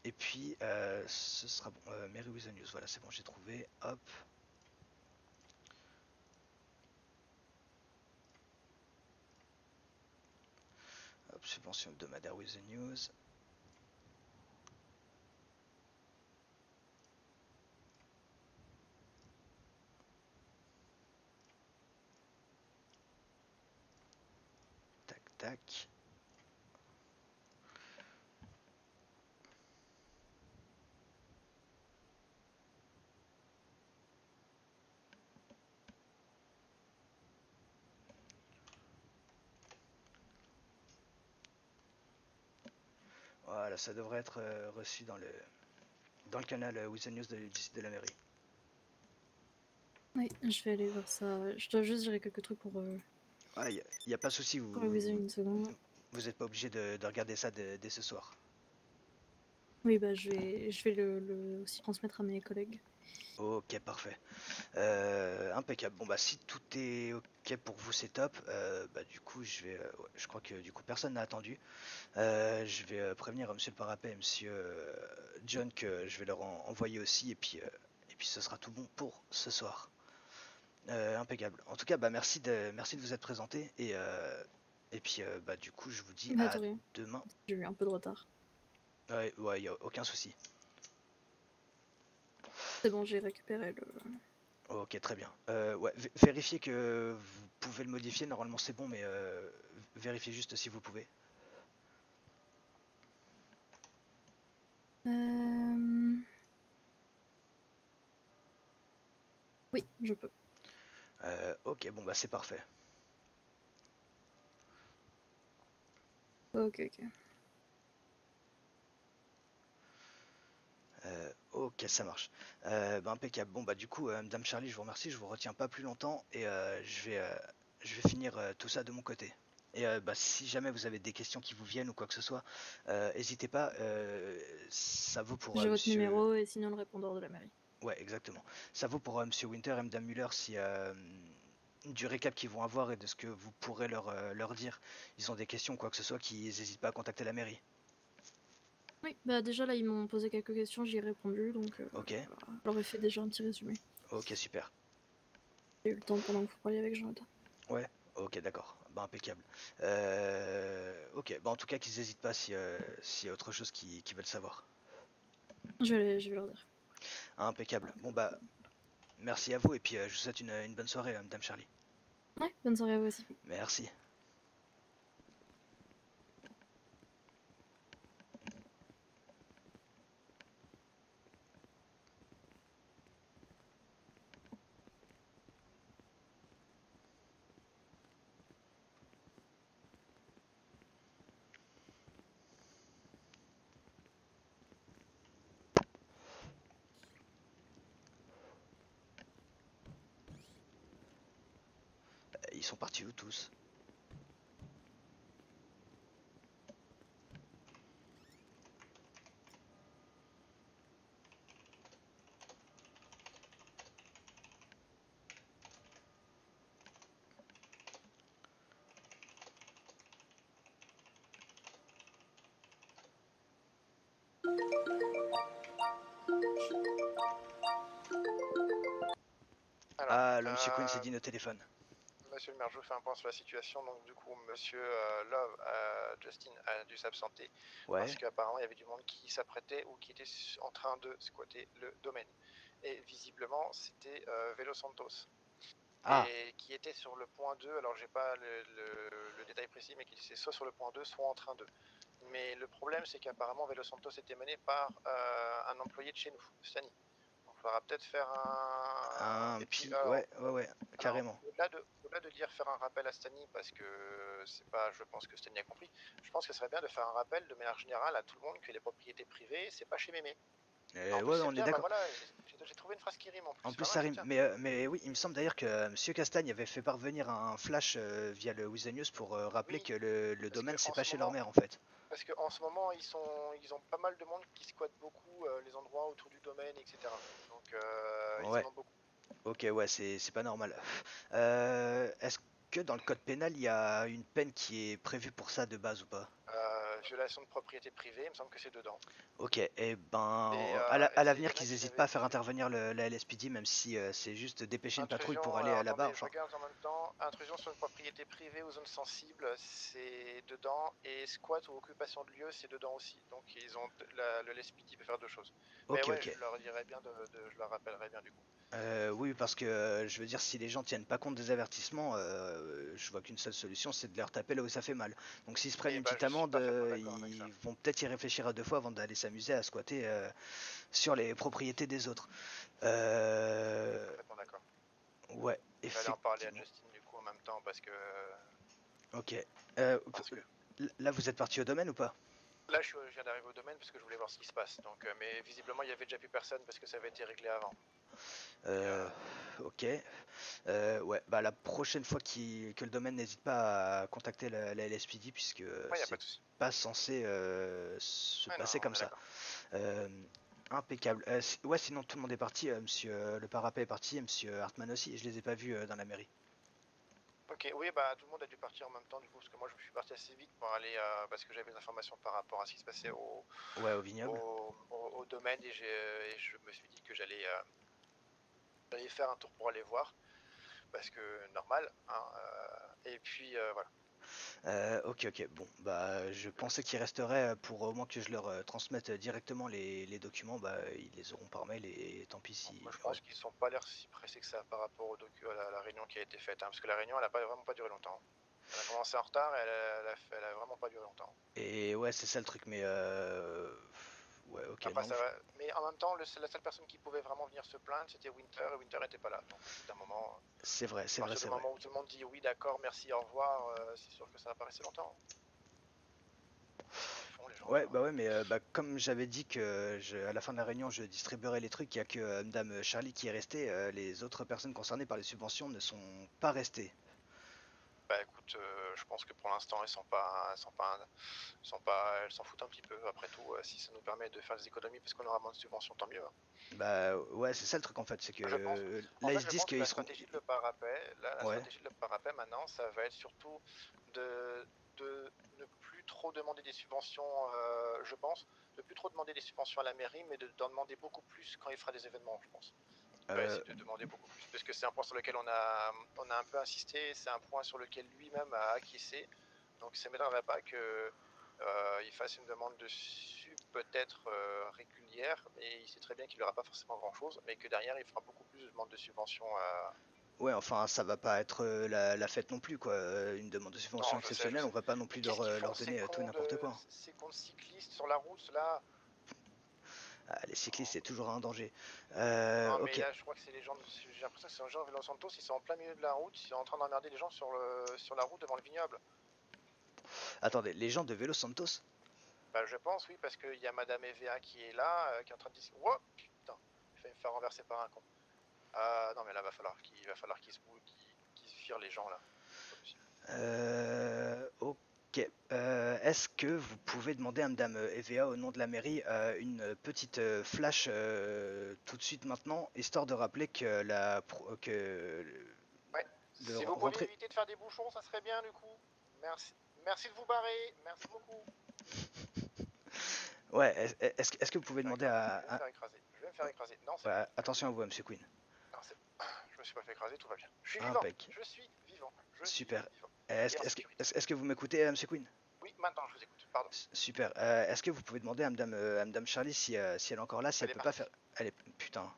Et puis, ce sera bon. Mary Wizard News, voilà, c'est bon, j'ai trouvé. Hop. Hop, subvention hebdomadaire with the news. Tac, tac. Voilà, ça devrait être reçu dans le canal with the news de la mairie. Oui, je vais aller voir ça. Je dois juste gérer quelques trucs pour... Ah, y a pas de souci, vous une seconde. vous n'êtes pas obligé de regarder ça dès ce soir. Oui, bah je vais le aussi transmettre à mes collègues. Ok, parfait. Impeccable. Bon bah si tout est ok pour vous, c'est top. Bah du coup je crois que du coup personne n'a attendu. Je vais prévenir monsieur le parapet et monsieur John que je vais leur envoyer aussi et puis ce sera tout bon pour ce soir. Impeccable. En tout cas bah merci de vous être présenté et puis bah du coup je vous dis Bah, à de rien. demain. J'ai eu un peu de retard. Ouais, y a aucun souci. C'est bon, j'ai récupéré le... Ok, très bien. Ouais, vérifiez que vous pouvez le modifier. Normalement, c'est bon, mais vérifiez juste si vous pouvez. Oui, je peux. Ok, bon, bah c'est parfait. Ok. Ok, ça marche. Bah, impeccable. Bon, bah du coup, Madame Charlie, je vous remercie. Je vous retiens pas plus longtemps et je vais finir tout ça de mon côté. Et bah, si jamais vous avez des questions qui vous viennent ou quoi que ce soit, n'hésitez pas. Ça vaut pour J'ai votre Monsieur. numéro et sinon le répondeur de la mairie. Ouais, exactement. Ça vaut pour Monsieur Winter et Madame Muller si du récap qu'ils vont avoir et de ce que vous pourrez leur dire. Ils ont des questions, quoi que ce soit, qu'ils n'hésitent pas à contacter la mairie. Oui, bah déjà là ils m'ont posé quelques questions, j'y ai répondu, donc Ok. je leur ai fait déjà un petit résumé. Ok, super. J'ai eu le temps pendant que vous parliez avec Jonathan. Ouais, ok, d'accord. Bah impeccable. Ok, bah en tout cas qu'ils n'hésitent pas s'il y a autre chose qu'ils veulent savoir. Je vais leur dire. Impeccable. Bon bah, merci à vous et puis je vous souhaite une bonne soirée, Madame Charlie. Ouais, bonne soirée à vous aussi. Merci. sont partis où tous? Alors, Ah, le monsieur Quinn s'est dit au téléphone. Monsieur le maire, je vous fais un point sur la situation. Donc, du coup, monsieur Love, Justin, a dû s'absenter. Ouais. Parce qu'apparemment, il y avait du monde qui s'apprêtait ou qui était en train de squatter le domaine. Et visiblement, c'était Velo Santos. Ah. Et qui était sur le point 2. Alors, j'ai pas le détail précis, mais qui était soit sur le point 2, soit en train de. Mais le problème, c'est qu'apparemment, Velo Santos était mené par un employé de chez nous, Stani. Il faudra peut-être faire Un ouais, carrément. Au-delà de dire faire un rappel à Stani, parce que c'est pas, je pense que Stani a compris, je pense que ce serait bien de faire un rappel de manière générale à tout le monde que les propriétés privées, c'est pas chez Mémé. Ouais, on est d'accord. Voilà, j'ai trouvé une phrase qui rime en plus. En plus, ça rime. Mais oui, il me semble d'ailleurs que Monsieur Castagne avait fait parvenir un flash via le With the News pour rappeler que le domaine, c'est pas chez leur mère en fait. Parce qu'en ce moment, ils ont pas mal de monde qui squatte beaucoup les endroits autour du domaine, etc. Donc, ils en ont beaucoup. Ok, ouais, c'est pas normal. Est-ce que dans le code pénal, il y a une peine qui est prévue pour ça de base ou pas? Violation de propriété privée, il me semble que c'est dedans. Ok, et ben à l'avenir qu'ils n'hésitent pas à faire intervenir la LSPD, même si c'est juste dépêcher une patrouille pour aller là-bas. Je regarde en même temps. Intrusion sur une propriété privée ou zone sensible, c'est dedans. Et squat ou occupation de lieu, c'est dedans aussi. Donc ils ont le LSPD peut faire deux choses. Ok, mais ouais, ok. je leur dirai bien, je leur rappellerai bien du coup. Oui, parce que je veux dire, si les gens tiennent pas compte des avertissements, je vois qu'une seule solution, c'est de leur taper là où ça fait mal. Donc s'ils se prennent une petite amende, ils vont peut-être y réfléchir à deux fois avant d'aller s'amuser à squatter sur les propriétés des autres. Complètement d'accord. Ouais, Je vais aller en parler à Justin du coup en même temps parce que. Ok. Là, vous êtes parti au domaine ou pas? Là, je viens d'arriver au domaine parce que je voulais voir ce qui se passe. Donc, mais visiblement, il y avait déjà plus personne parce que ça avait été réglé avant. Ok. Ouais, bah la prochaine fois que le domaine n'hésite pas à contacter la LSPD puisque c'est pas censé se passer comme ça. Impeccable. Ouais, sinon tout le monde est parti. Monsieur le parapet est parti, monsieur Hartmann aussi. Je les ai pas vus dans la mairie. Ok, oui, bah tout le monde a dû partir en même temps du coup parce que moi je suis parti assez vite pour aller parce que j'avais des informations par rapport à ce qui se passait au vignoble, au domaine et je me suis dit que j'allais faire un tour pour aller voir parce que normal, hein, et puis voilà. Ok, bon, bah je pensais qu'il resterait pour au moins que je leur transmette directement les documents, bah ils les auront par mail et tant pis si... Moi je pense qu'ils sont pas l'air si pressés que ça par rapport à la réunion qui a été faite, hein, parce que la réunion elle a vraiment pas duré longtemps. Elle a commencé en retard et elle a vraiment pas duré longtemps. Et ouais, c'est ça le truc, mais ouais, ok. Après, ça va. Mais en même temps, la seule personne qui pouvait vraiment venir se plaindre, c'était Winter, et Winter n'était pas là. Donc, au bout d'un moment. C'est vrai. À partir du moment où tout le monde dit oui, d'accord, merci, au revoir, c'est sûr que ça va pas rester longtemps. Qu'est-ce qu'ils font, les gens? Ouais, bah ouais, mais comme j'avais dit que à la fin de la réunion, je distribuerai les trucs, il n'y a que Madame Charlie qui est restée. Les autres personnes concernées par les subventions ne sont pas restées. Bah écoute, je pense que pour l'instant, elles s'en foutent un petit peu. Après tout, si ça nous permet de faire des économies parce qu'on aura moins de subventions, tant mieux. Bah ouais, c'est ça le truc en fait, c'est que là ils se disent qu'ils seront. La stratégie de le parapet maintenant, ça va être surtout de ne plus trop demander des subventions, je pense, de plus trop demander des subventions à la mairie, mais d'en demander beaucoup plus quand il fera des événements, je pense. On va essayer de demander beaucoup plus, parce que c'est un point sur lequel on a un peu insisté, c'est un point sur lequel lui-même a acquiescé, donc ça ne m'étonnerait pas que il fasse une demande de sub peut-être régulière, mais il sait très bien qu'il n'aura pas forcément grand-chose, mais que derrière il fera beaucoup plus de demandes de subventions. Ouais, enfin ça va pas être la fête non plus quoi. Une demande de subvention exceptionnelle, on va pas non plus leur donner tout et n'importe quoi. Ces comptes cyclistes sur la route là. Ah, les cyclistes c'est toujours un danger. Non, mais ok. là je crois que c'est les gens, j'ai l'impression que c'est un genre de Los Santos, ils sont en plein milieu de la route, ils sont en train d'emmerder les gens sur la route devant le vignoble. Attendez, les gens de Vélo Santos? Bah je pense oui, parce qu'il y a Madame EVA qui est là, qui est en train de dire oh putain, il va me faire renverser par un con. Non mais là va falloir qu'ils se virent les gens là. Ok. Est-ce que vous pouvez demander à Madame Evea au nom de la mairie une petite flash tout de suite maintenant, histoire de rappeler que Ouais. de Si vous pouviez rentrer. éviter de faire des bouchons, ça serait bien du coup. Merci. Merci de vous barrer. Merci beaucoup. Ouais. Est-ce que vous pouvez demander Je vais me à faire écraser. Je vais me faire écraser. Non, c'est ouais, bon. attention à vous, Monsieur Queen. Non, c'est... Je me suis pas fait écraser, tout va bien. Je suis Ah, vivant. impec. Je suis vivant. Je suis Super. vivant. Est-ce que vous m'écoutez, Monsieur Queen? Oui, maintenant je vous écoute. Pardon. Super. Est-ce que vous pouvez demander à Madame Charlie si elle est encore là, si elle peut pas faire. Elle est. Putain.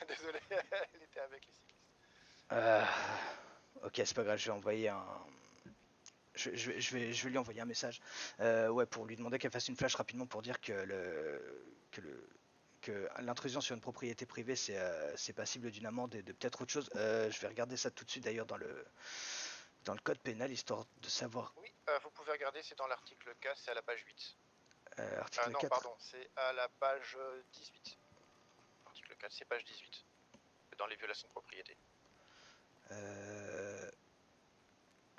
Désolé, elle était avec les cyclistes. Ok, c'est pas grave, je vais envoyer un. Je vais lui envoyer un message. Ouais, pour lui demander qu'elle fasse une flash rapidement pour dire que l'intrusion sur une propriété privée c'est passible d'une amende et de peut-être autre chose. Je vais regarder ça tout de suite d'ailleurs dans le code pénal histoire de savoir. Oui, vous pouvez regarder, c'est dans l'article 4, c'est à la page 8. Article non, 4. pardon, c'est à la page 18. Article 4, c'est page 18. Dans les violations de propriété.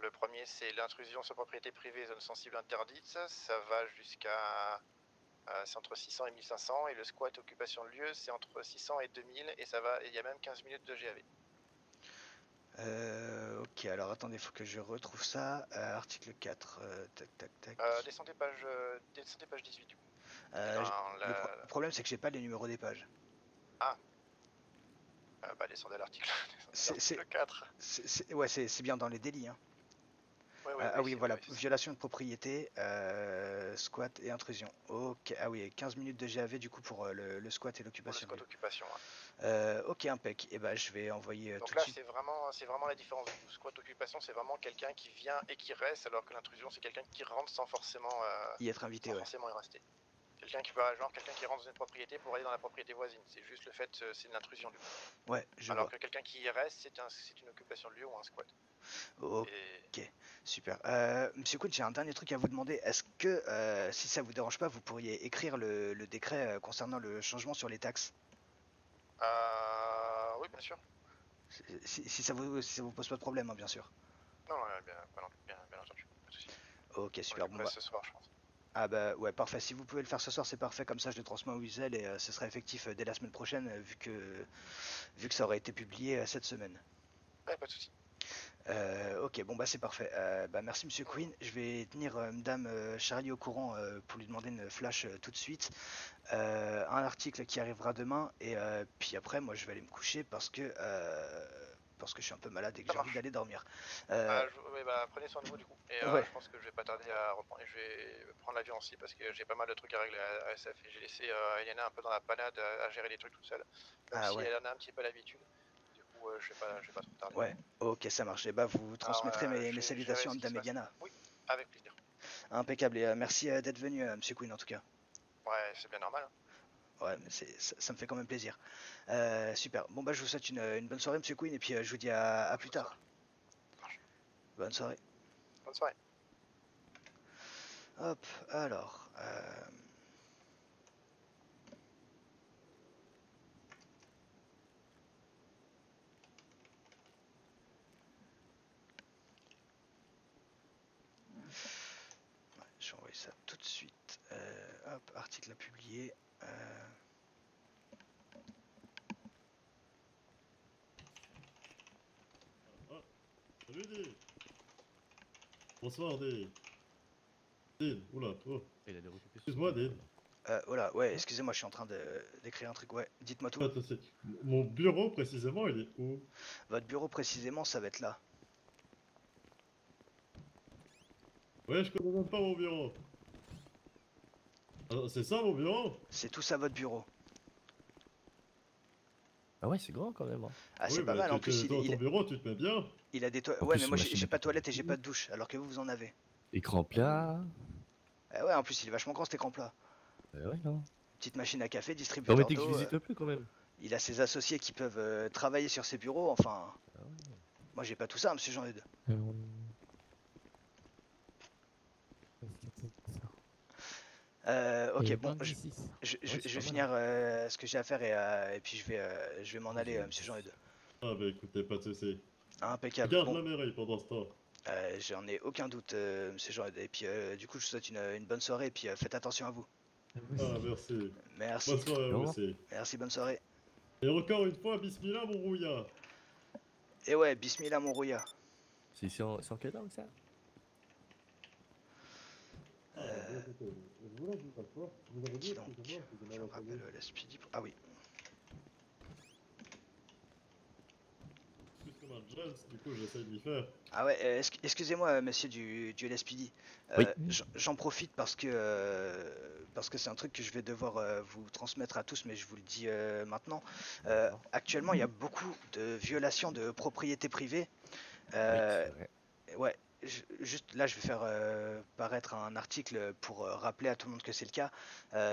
Le premier, c'est l'intrusion sur propriété privée, zone sensible interdite. Ça va jusqu'à... c'est entre 600 et 1500. Et le squat occupation de lieu, c'est entre 600 et 2000. Et ça va, il y a même 15 minutes de GAV. Ok, alors attendez, il faut que je retrouve ça. Article 4. Tac. Descendez page 18 du coup. Le problème, c'est que j'ai pas les numéros des pages. Ah. Bah descendez à l'article 4. Ouais, c'est bien dans les délits. Hein. Oui, voilà, violation de propriété, squat et intrusion. Ok, ah oui, 15 minutes de GAV du coup pour le squat et l'occupation. Le squat occupation, ok, impec. Et bah je vais envoyer donc tout là, de suite. c'est vraiment la différence. Le squat occupation, c'est vraiment quelqu'un qui vient et qui reste, alors que l'intrusion, c'est quelqu'un qui rentre sans forcément y être invité, forcément y rester. Quelqu'un qui rentre dans une propriété pour aller dans la propriété voisine. C'est juste le fait, c'est une intrusion du coup. Ouais, je alors vois. que quelqu'un qui y reste, c'est une occupation de lieu ou un squat. Ok, super. Monsieur Quinn, j'ai un dernier truc à vous demander. Est-ce que, si ça vous dérange pas, vous pourriez écrire le décret concernant le changement sur les taxes? Oui, bien sûr. Si ça vous pose pas de problème, hein, bien sûr. Non, bien entendu, pas de soucis. Ok, super. Bon, ce soir, je pense. Ah bah ouais, parfait. Si vous pouvez le faire ce soir, c'est parfait. Comme ça, je le transmets au Wiesel et ce sera effectif dès la semaine prochaine, vu que ça aurait été publié cette semaine. Ouais, pas de soucis. Ok, bon bah c'est parfait. Bah merci Monsieur Queen. Je vais tenir Madame Charlie au courant pour lui demander une flash tout de suite. Un article qui arrivera demain et puis après moi je vais aller me coucher parce que je suis un peu malade et que j'ai envie d'aller dormir. Prenez soin de vous du coup. Et ouais. je pense que je vais pas tarder à reprendre. Je vais prendre l'avion aussi parce que j'ai pas mal de trucs à régler à SF et j'ai laissé Eliana un peu dans la panade à gérer les trucs toute seule. Même si elle en a un petit peu l'habitude. Du coup, je vais pas trop tarder. Ouais, ok, ça marche. Et bah vous transmettrez mes salutations à Madame Mediana. Oui, avec plaisir. Impeccable et merci d'être venu, Monsieur Queen en tout cas. Ouais, c'est bien normal. Hein. Ouais, mais ça me fait quand même plaisir. Super. Bon bah je vous souhaite une bonne soirée Monsieur Queen et puis je vous dis à plus tard. Bonne soirée. Bonne soirée. Hop, alors. Je vais envoyer ça tout de suite. Hop, article à publier. Salut Dean. Bonsoir Dean. Dean, oula, oh. Excuse-moi Dean. Oh là, ouais, excusez-moi, je suis en train d'écrire un truc, ouais, dites-moi tout. Attends, mon bureau précisément, il est où? Votre bureau précisément, ça va être là. Ouais, je connais même pas mon bureau. Alors, c'est ça mon bureau? C'est tout ça votre bureau. Ah ouais, c'est grand quand même. Hein. Ah, c'est pas mal, en plus dans ton bureau, tu te mets bien. Il a des toilettes. Ouais, mais moi j'ai pas de toilette et j'ai pas de douche, alors que vous en avez. Écran plat. Ouais, en plus il est vachement grand cet écran plat. Ouais, non. Petite machine à café, distributeur d'eau. Je visite plus quand même. Il a ses associés qui peuvent travailler sur ses bureaux, enfin... Ah ouais. Moi j'ai pas tout ça, monsieur Jean-Eudes. Ok, bon, je vais finir ce que j'ai à faire et puis je vais m'en aller, monsieur Jean-Eudes. Ah bah écoutez, pas de soucis. Impeccable. Regarde la mairie pendant ce temps. J'en ai aucun doute, monsieur Jean. Et puis, du coup, je vous souhaite une bonne soirée. Et puis, faites attention à vous. Ah, merci. Merci. Bonne soirée à vous aussi. Merci, bonne soirée. Et encore une fois, bismillah, mon rouillard. Et ouais, bismillah, mon rouillard. C'est en quelle langue ça? Qui donc? Je me rappelle l'SPD. Ah oui. Justement, Jones, du coup, j'essaie de l'y faire. Ah ouais, excusez-moi, monsieur du LSPD. Oui. J'en profite parce que c'est un truc que je vais devoir vous transmettre à tous, mais je vous le dis maintenant. Actuellement, il y a beaucoup de violations de propriété privée. Oui, c'est vrai. Ouais, juste là, je vais faire paraître un article pour rappeler à tout le monde que c'est le cas.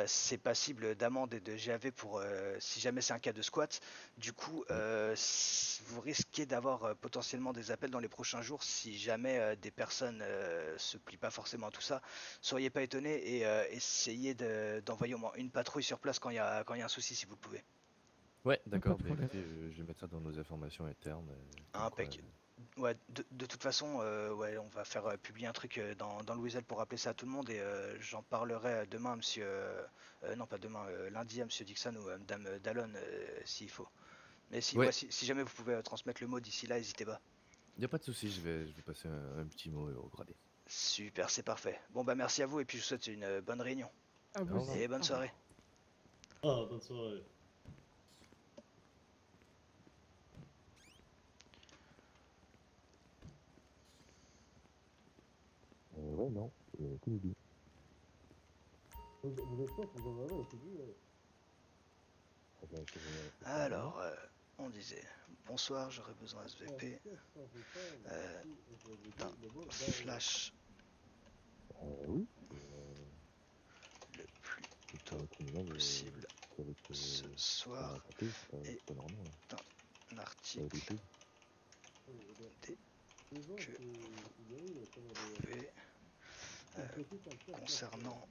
C'est passible d'amende et de GAV pour si jamais c'est un cas de squat. Du coup, vous risquez d'avoir potentiellement des appels dans les prochains jours si jamais des personnes se plient pas forcément à tout ça. Soyez pas étonnés et essayez d'envoyer au moins une patrouille sur place quand il y a un souci, si vous le pouvez. Ouais, d'accord. de Bah, problème. écoutez, je vais mettre ça dans nos informations internes. comme quoi, Impec. Ouais, de toute façon, ouais, on va faire publier un truc dans le Weasel pour rappeler ça à tout le monde et j'en parlerai demain à monsieur. Non, pas demain, lundi à monsieur Dixon ou à madame Dallon s'il faut. Mais si, Ouais. ouais, si jamais vous pouvez transmettre le mot d'ici là, n'hésitez pas. Y a pas de souci, je vais passer un petit mot au gradé. Super, c'est parfait. Bon, bah merci à vous et puis je vous souhaite une bonne réunion. À vous Au revoir. aussi. Et bonne soirée. Ah, bonne soirée. Ouais, non, tout est bien. Vous êtes sûr que vous en avez aussi dit Alors, on disait bonsoir, j'aurais besoin SVP d'un flash Oui. le plus tôt possible ce soir et un article dès que vous pouvez concernant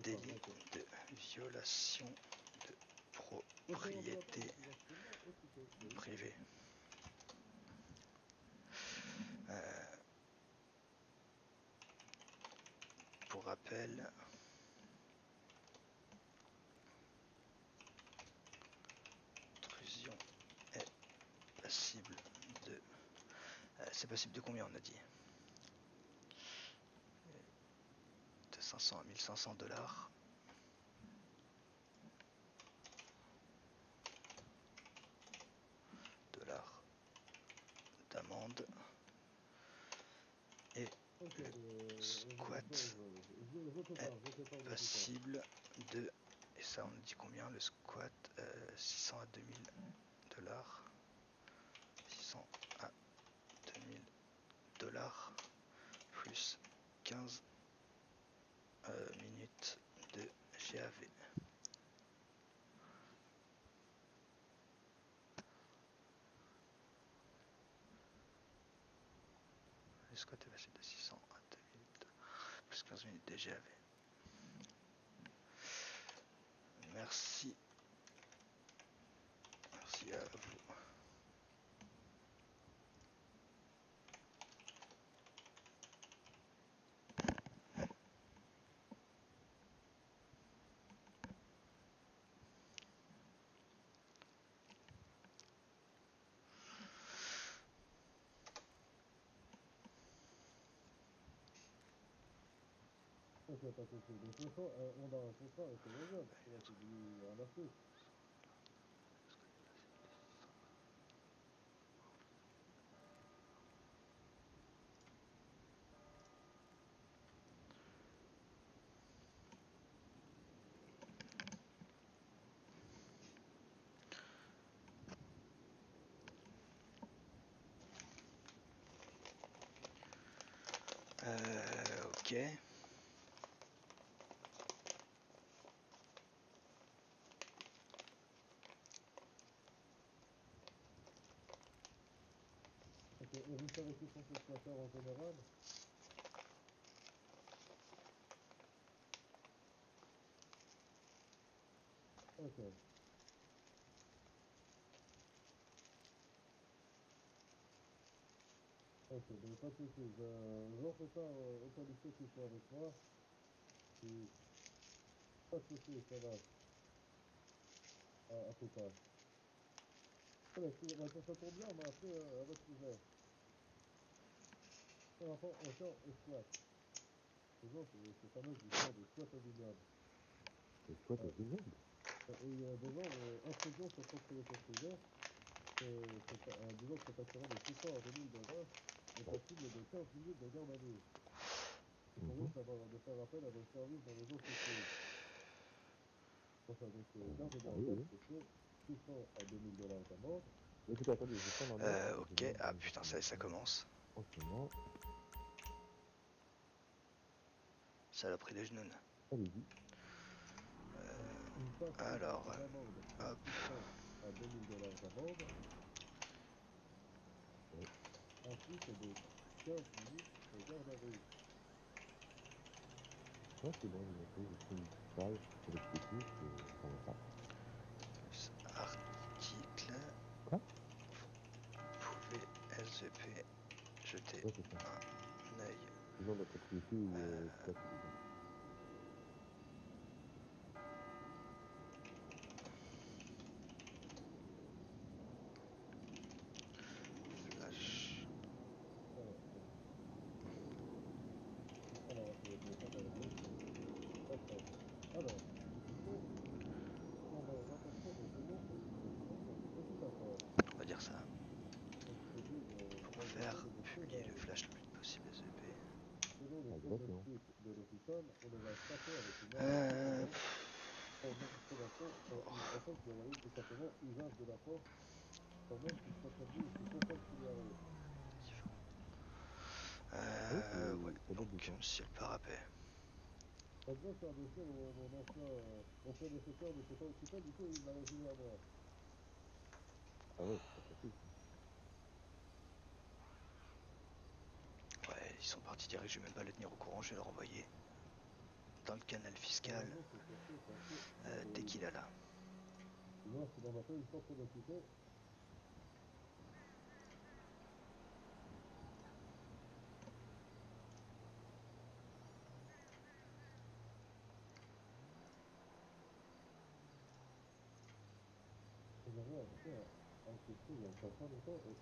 délit de violation de propriété privée. Pour rappel, intrusion est passible de... c'est passible de combien on a dit? De 500 à 1500 $. D'amende. Et le squat est passible de... Et ça on dit combien le squat? 600 à 2000 $. 600 à 2000 $ plus 15 minutes de GAV. Le squat est passé de 600 à 2000 $ plus 15 minutes de GAV. Merci. Merci à vous. Ok. Et vous savez qui sont ces squatteurs en général? Ok. Ok, mais pas de soucis. J'en fais part aux policiers qui sont avec moi. Et pas de soucis, ça va. À plus tard. Allez, ça tombe bien, on m'a appelé à votre sujet. Un enfant autant et squat. Toujours ce fameux histoire de squat au vignoble. Le squat au vignoble? Et devant intrusion sur propriété privée, disons que cet assurant de suspens en 2009 est passible de 15 minutes de garde à vue. Il convient de faire appel à vos services dans les eaux sociales. Enfin, donc, garde de la société, 600 à 2000 $ d'amende. Écoutez, attendez, je vais prendre un note. Ok, ah putain, ça commence. En ce moment. Saloperie de genoux. Allez-y. Alors, hop. 600 à 2000 $ d'amende. Ainsi que de 15 minutes de garde à vue. Ouais, c'est bon, j'ai noté, j'ai pris une page pour l'expliquer, c'est ça va pas. Plus article. Quoi? Pouvez SVP jeter un œil. Toujours notre propriété ou squat au vignoble. Flash. On va dire ça. Pour faire publier le flash le plus vite possible SVP. Selon le pronostic de l'hôpital, on le va frapper avec une arme en observation, en fait, vous avez tout simplement usage de la force, quand même qu'il soit conduit sous contact signalé. Ouais, donc monsieur le parapet. Pas besoin de faire dossier mon ancien, mon prédécesseur ne s'est pas occupé, du coup il m'a résigné à moi. Ah ouais, c'est pas facile. Ouais, ils sont partis direct, je vais même pas le tenir au courant, je vais le renvoyer dans le canal fiscal dès qu'il est là. Moi, c'est dans ma feuille, sans trop m'occuper. J'avais acheté quelque chose il y a pas longtemps et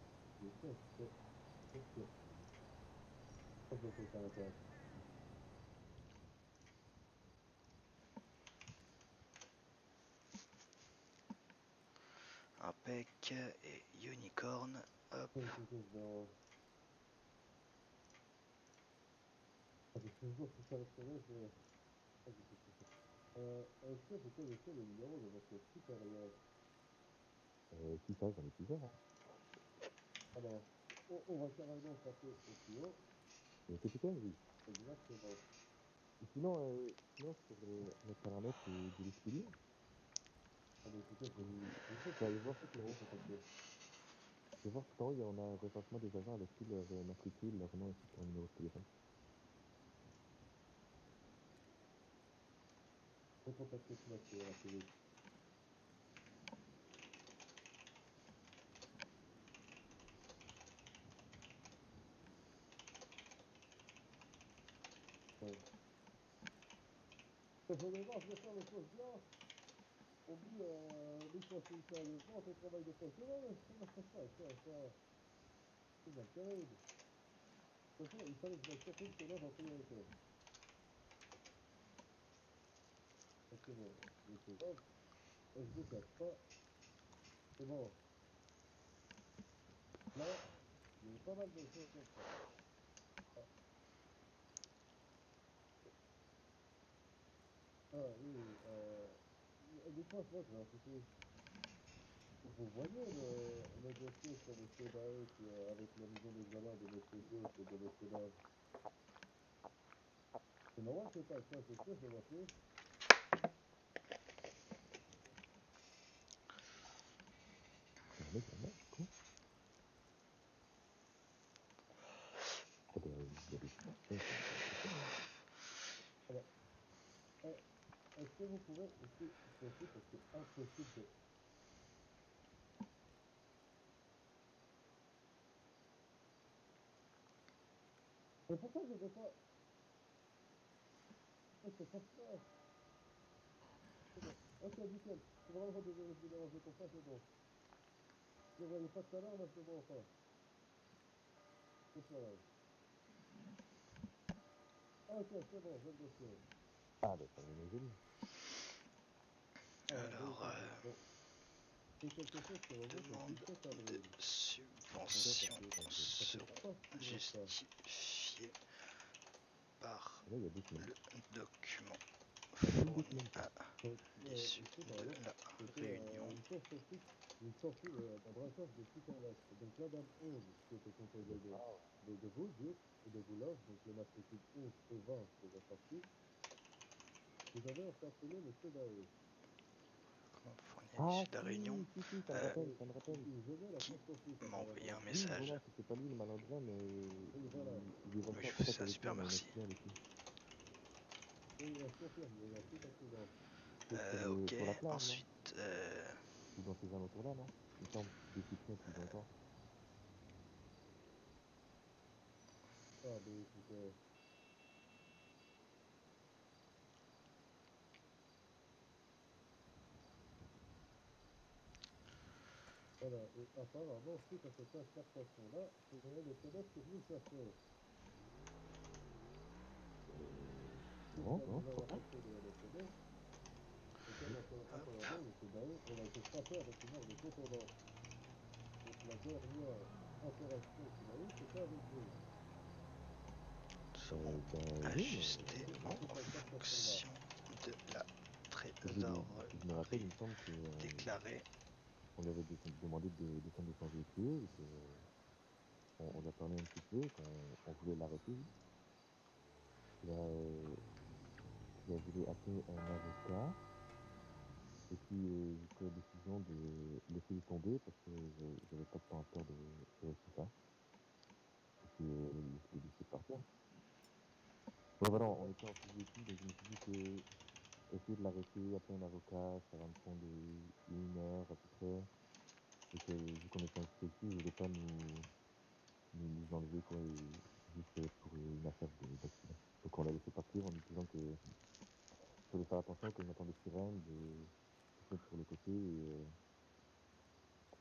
je sais, c'est que je vais faire ça m'intéresse. Un pec et unicorn, hop. Est-ce que vous connaissez le numéro de votre supérieur? Qui ça, j'en ai plusieurs. Hein. Alors, on va carrément passer au plus haut. Le capitaine, oui. Exactement. Et sinon, sur le paramètre de l'escalier, je vais aller voir tout en haut. Je vais voir tout en haut, on a un recensement des agents avec tout leur matricule, leur nom ainsi que leur numéro de téléphone. On contacte Flash assez vite. Je démarche de faire les choses bien. On dit, licencier sérieusement, ton travail de professionnel, ça, c'est bien terrible. De toute façon, il fallait que je mette surtout ce love en priorité. C'est bon, je love, et je ne cache pas, c'est bon. Là, il y a pas mal de choses comme ça. Ah oui, dites-moi, je vais insister. Vous voyez le dossier sur M. Baek avec la mise en examen de M. Jones et de M. Love? C'est normal que c'est pas ça, c'est sûr, je vois plus. Quoi? Alors, est-ce que vous pouvez aussi possible parce que c'est impossible de... Mais pourquoi je vais pas... C'est pas ça. C'est bon. Ok, nickel. C'est vraiment de déranger comme ça, c'est bon. Je ne voyais pas tout à l'heure, là, c'est bon, enfin. C'est pareil. Ok, c'est bon, j'ai le dossier. Ah, bah, ça m'est joli. Alors, Bon. C'est quelque chose qui remonte au demande 17 de avril. subvention seront justifiées par Là, il y a 2 semaines. le document Il y a même 2 fourni semaines, quoi. à l'issue de la réunion. Une sortie d'un braquage de cigarettes. Donc la dame 11, qui était composée de vous, 10, et de vous là, donc les matricules 11 et 20 des assortis, vous avez interpellé le Dae. Fourni à Ah, l'issue de la réunion. si, ça me rappelle, ça me rappelle. Il venait la post-office. M'a envoyé un Oui, message. voilà, c'était pas lui le malandrin, mais Oui, voilà. il est Oui, rentré en contact ça, avec lui, super, on a une merci. action avec lui. Oui, je confirme, il y a un petit accident. C'est Ok, sur la plage, ensuite... non? Ou dans ces alentours-là, non? Il me semble, des soutiens plus longtemps. Ah, ben écoutez... Voilà, et apparemment, suite à cette interception-là, c'est le TEDx qui est venu le chercher. Non, Puisqu'elle non, nous a pourquoi? apporté le LSD, et comme on peut leur dire, le Dae, elle a été frappée avec une arme de contondance. Donc la dernière interaction qu'il a eue, c'était avec vous. Seront ajustés en fonction de la Si je me rappelle, il me semble que déclarée. on lui avait demandé de descendre de son véhicule, et que on lui a parlé un petit peu, qu'on voulait l'arrêter. Il a voulu appeler un avocat, et puis j'ai pris la décision de laisser tomber parce que j'avais pas de temps à perdre avec tout ça. Et puis je l'ai laissé partir. Ouais, voilà, on était en sous-étude, donc je me suis dit que essayer de l'arrêter, appeler un avocat, ça va me prendre 1 heure à peu près. Et que vu qu'on était en sous-étude, je voulais pas nous enlever quoi, juste pour une affaire d'accident. Donc on l'a laissé partir en lui disant que il fallait faire attention, qu'on entend des sirènes, de se mettre sur le côté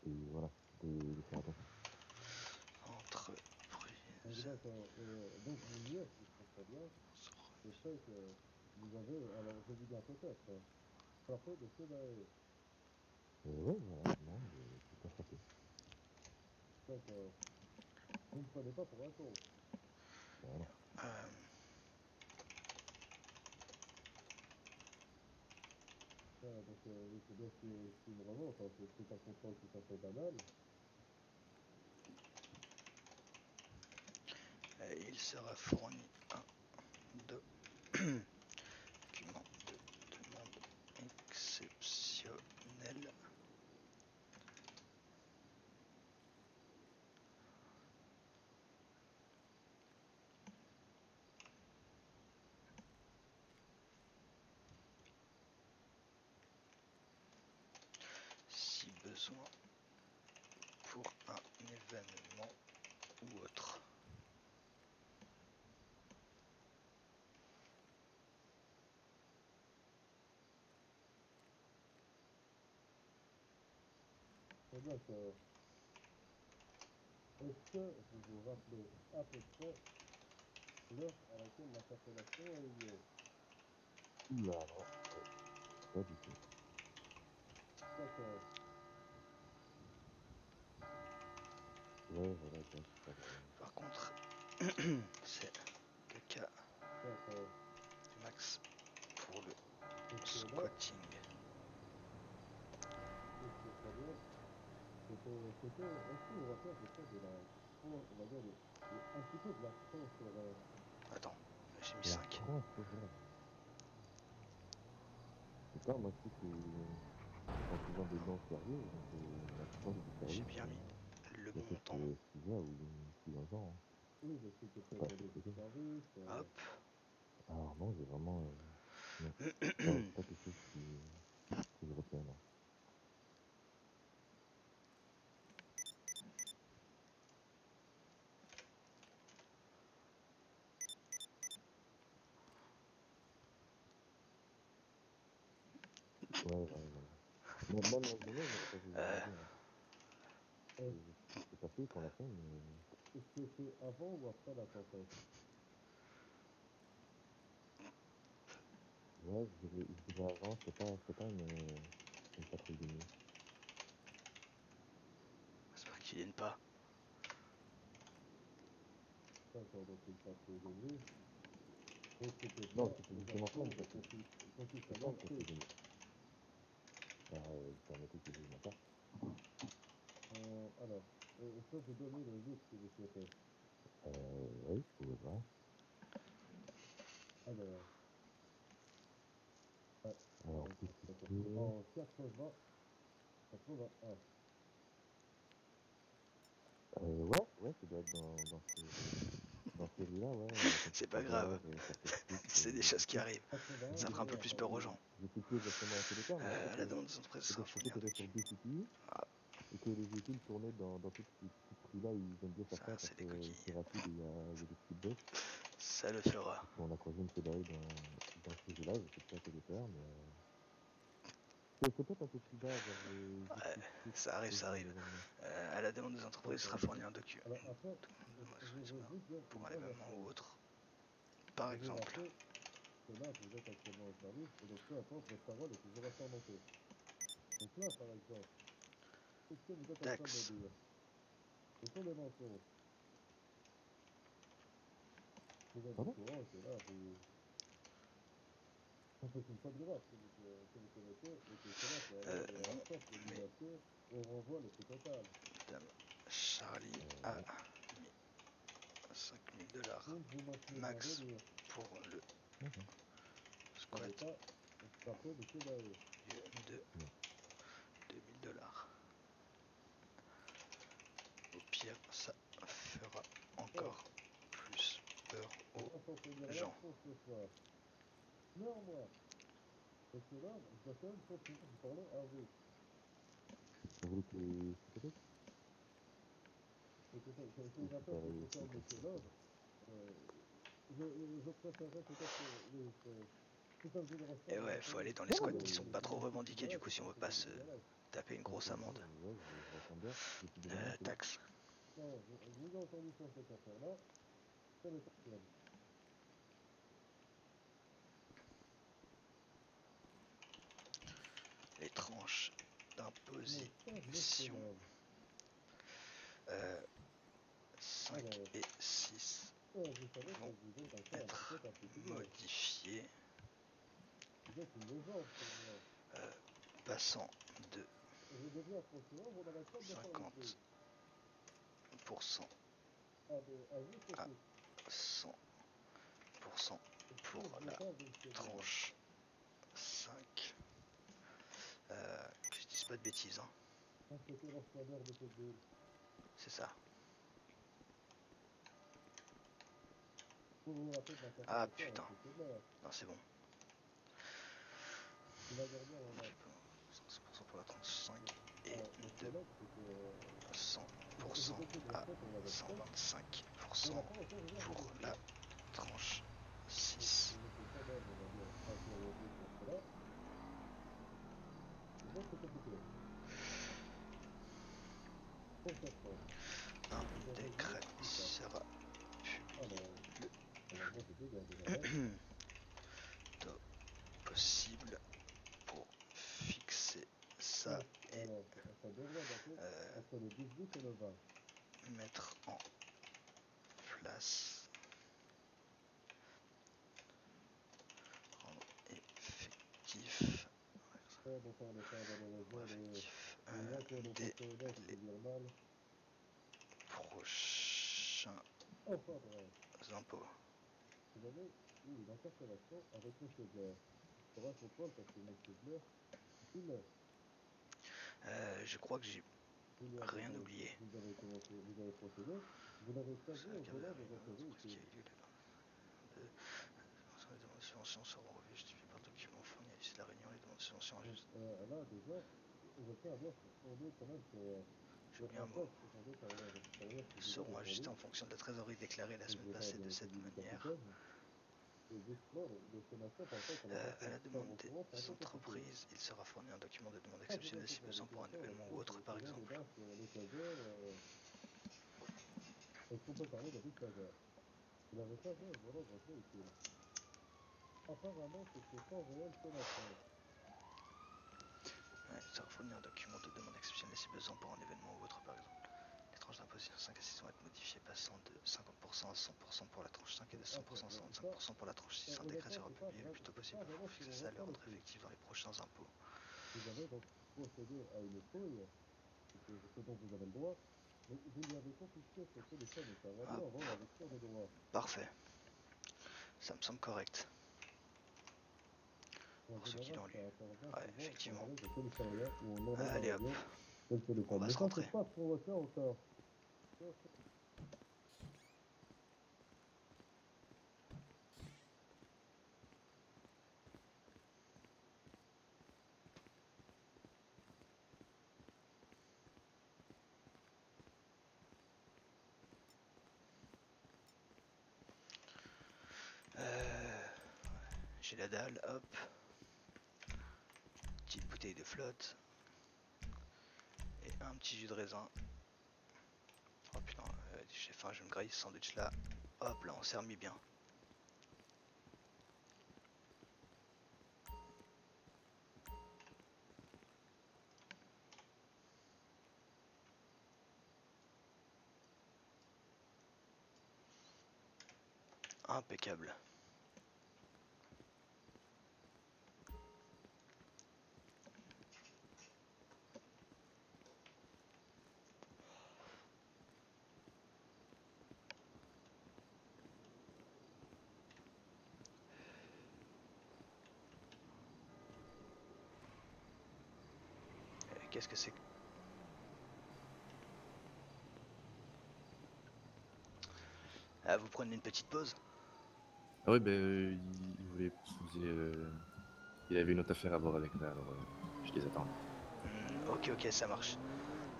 et voilà, de faire attention. Donc d'accord, donc vous niez, si je comprends bien, le fait que vous avez, alors je dis bien peut-être, frappé de ce Dae. Ouais, voilà, non, j'ai pas frappé. D'accord. Vous ne me prenez pas pour un con. Voilà. Voilà, donc oui, c'est bien ce qui me remonte, hein, c'est un contrôle tout à fait banal. Il sera fourni un document de demande exceptionnel. Si besoin pour un événement ou autre. D'accord. Est-ce que vous vous rappelez à peu près l'heure à laquelle l'interpellation a eu lieu? Oula, non, pas du tout. D'accord. Ouais, voilà, ça, c'est pas vrai. Par contre, c'est le cas du max pour le squatting. Est-ce que très bien? Est-ce que vous vous rappelez à peu près de la, on va dire, un petit peu de la tranche horaire? Attends, j'ai mis La 5. tranche horaire. Je sais pas, moi je sais que c'est souvent des longs sérieux, donc la tranche de service. J'ai bien mis le il y a montant. peut-être 6 heures ou plus un ans. Oui, mais c'était C'est fait pas pour assez des précis. services. Hop. Alors non, j'ai vraiment... non, c'est pas quelque chose que je retiens, non. Ouais. Même la journée, j'aurais pas vu aujourd'hui. C'est passé qu'on l'a fait, mais... Est-ce que c'est avant ou après la tempête? Ouais, je dirais avant, c'est pas une patrouille de nuit. J'espère qu'ils viennent pas. D'accord, donc une patrouille de nuit. Donc c'était Non, pas c'était les justement pas alentours une de patrouille. Pontus C'est à pas une patrouille l'entrée. de nuit. Permettez que je vous m'entende. Alors, je peux vous donner le livre si vous souhaitez. Oui, je pouvais voir. Alors, Alors, en 81. Ouais, ça doit être dans ce livre-là, ouais. C'est pas grave. C'est des choses qui arrivent. Ça fera un peu plus peur aux gens. Je sais plus exactement en quel état, mais La demande des entreprises sera fournie en sur BCT, et que les véhicules tournaient dans toutes ces petites rues-là, ils aiment bien faire ça parce que c'est rapide et il y a des petites baisses. Ça le fera. On a croisé une Ferrari dans ce jeu-là, je sais pas à quelle hauteur, mais... C'est peut-être un peu plus bas, Ouais, ça arrive. À la demande des entreprises sera fourni un document pour un événement ou autre. Par exemple. Que là, vous êtes actuellement au service, et donc peu importe, votre parole est toujours assermentée. Donc là, par exemple, qu'est-ce que vous êtes en train de dire? Ce sont des mensonges. Vous êtes au courant que là, c'est une faute grave que vous commettez, et que cela peut aller de la sorte de liberté au renvoi le plus total. Madame Charlie a mis $5000 max pour le squat lieu de $2000. Au pire, ça fera encore plus peur aux gens. Néanmoins, monsieur l'homme, je dois quand même continuer de parler à vous. Vous voulez que je te Écoutez, c'est une affaire qui concerne monsieur l'homme. Je préférerais peut-être si ça vous dérange pas. Et ouais, faut aller dans les squats qui sont pas trop revendiqués du coup si on veut pas se taper une grosse amende. Taxe. Non, je vous ai entendu sur cette affaire-là. C'est l'essentiel. Les tranches d'imposition 5 et 6 vont être modifiées, passant de 50% à 100% pour la tranche 5. Que je dise pas de bêtises, hein. C'est ça. Ah putain. Non, c'est bon. 100% pour la tranche 5 et de 100% à 125% pour la tranche 6. Un décret sera publié le plus tôt possible pour fixer ça et mettre en place, rendre effectif dès les prochains impôts. Vous avez eu une interpellation avec M. Blair. Pour un contrôle parce que M. Blair fumait. Je crois que j'ai rien oublié. Vous avez procédé, vous l'avez prévenu au-delà de votre véhicule. Les demandes de subvention seront revues, justifiées par document fourni à l'issue de la réunion. Les demandes de subvention là, déjà, je tiens à dire qu'on est quand même que votre enquête est fondée par votre expérience. Seront ajustés en fonction de la trésorerie déclarée la semaine passée de cette manière. À la demande des entreprises, il sera fourni un document de demande exceptionnelle si besoin pour un événement ou autre, par exemple. Est-ce qu'on peut parler d'Abus Sager? Il avait pas fait un volant de véhicule. Apparemment, c'était sans réel sonation. Ouais, ça va fournir un document de demande exceptionnelle si besoin pour un événement ou autre, par exemple. Les tranches d'imposition 5 à 6 vont être modifiées, passant de 50% à 100% pour la tranche 5 et de 100% à 125% pour la tranche 6. Un décret sera publié le plus tôt possible pour fixer ça à l'ordre effectif dans les prochains impôts. Vous avez donc procédé à une fouille, ce dont vous avez le droit, mais vous lui avez confisqué son téléphone et sa radio avant la lecture des droits. Parfait. Ça me semble correct. Pour ceux qui l'ont lu. Ouais, effectivement. Allez hop. On va se rentrer. Pas ce qu'on va faire encore. J'ai la dalle, hop. Petite bouteille de flotte. Et un petit jus de raisin. Oh putain, j'ai faim, je me graille ce sandwich là. Hop là, on s'est remis bien. Impeccable. Qu'est-ce que c'est? Ah, vous prenez une petite pause? Ah ouais, il avait une autre affaire à voir avec là, alors je les attends. Ok, ça marche.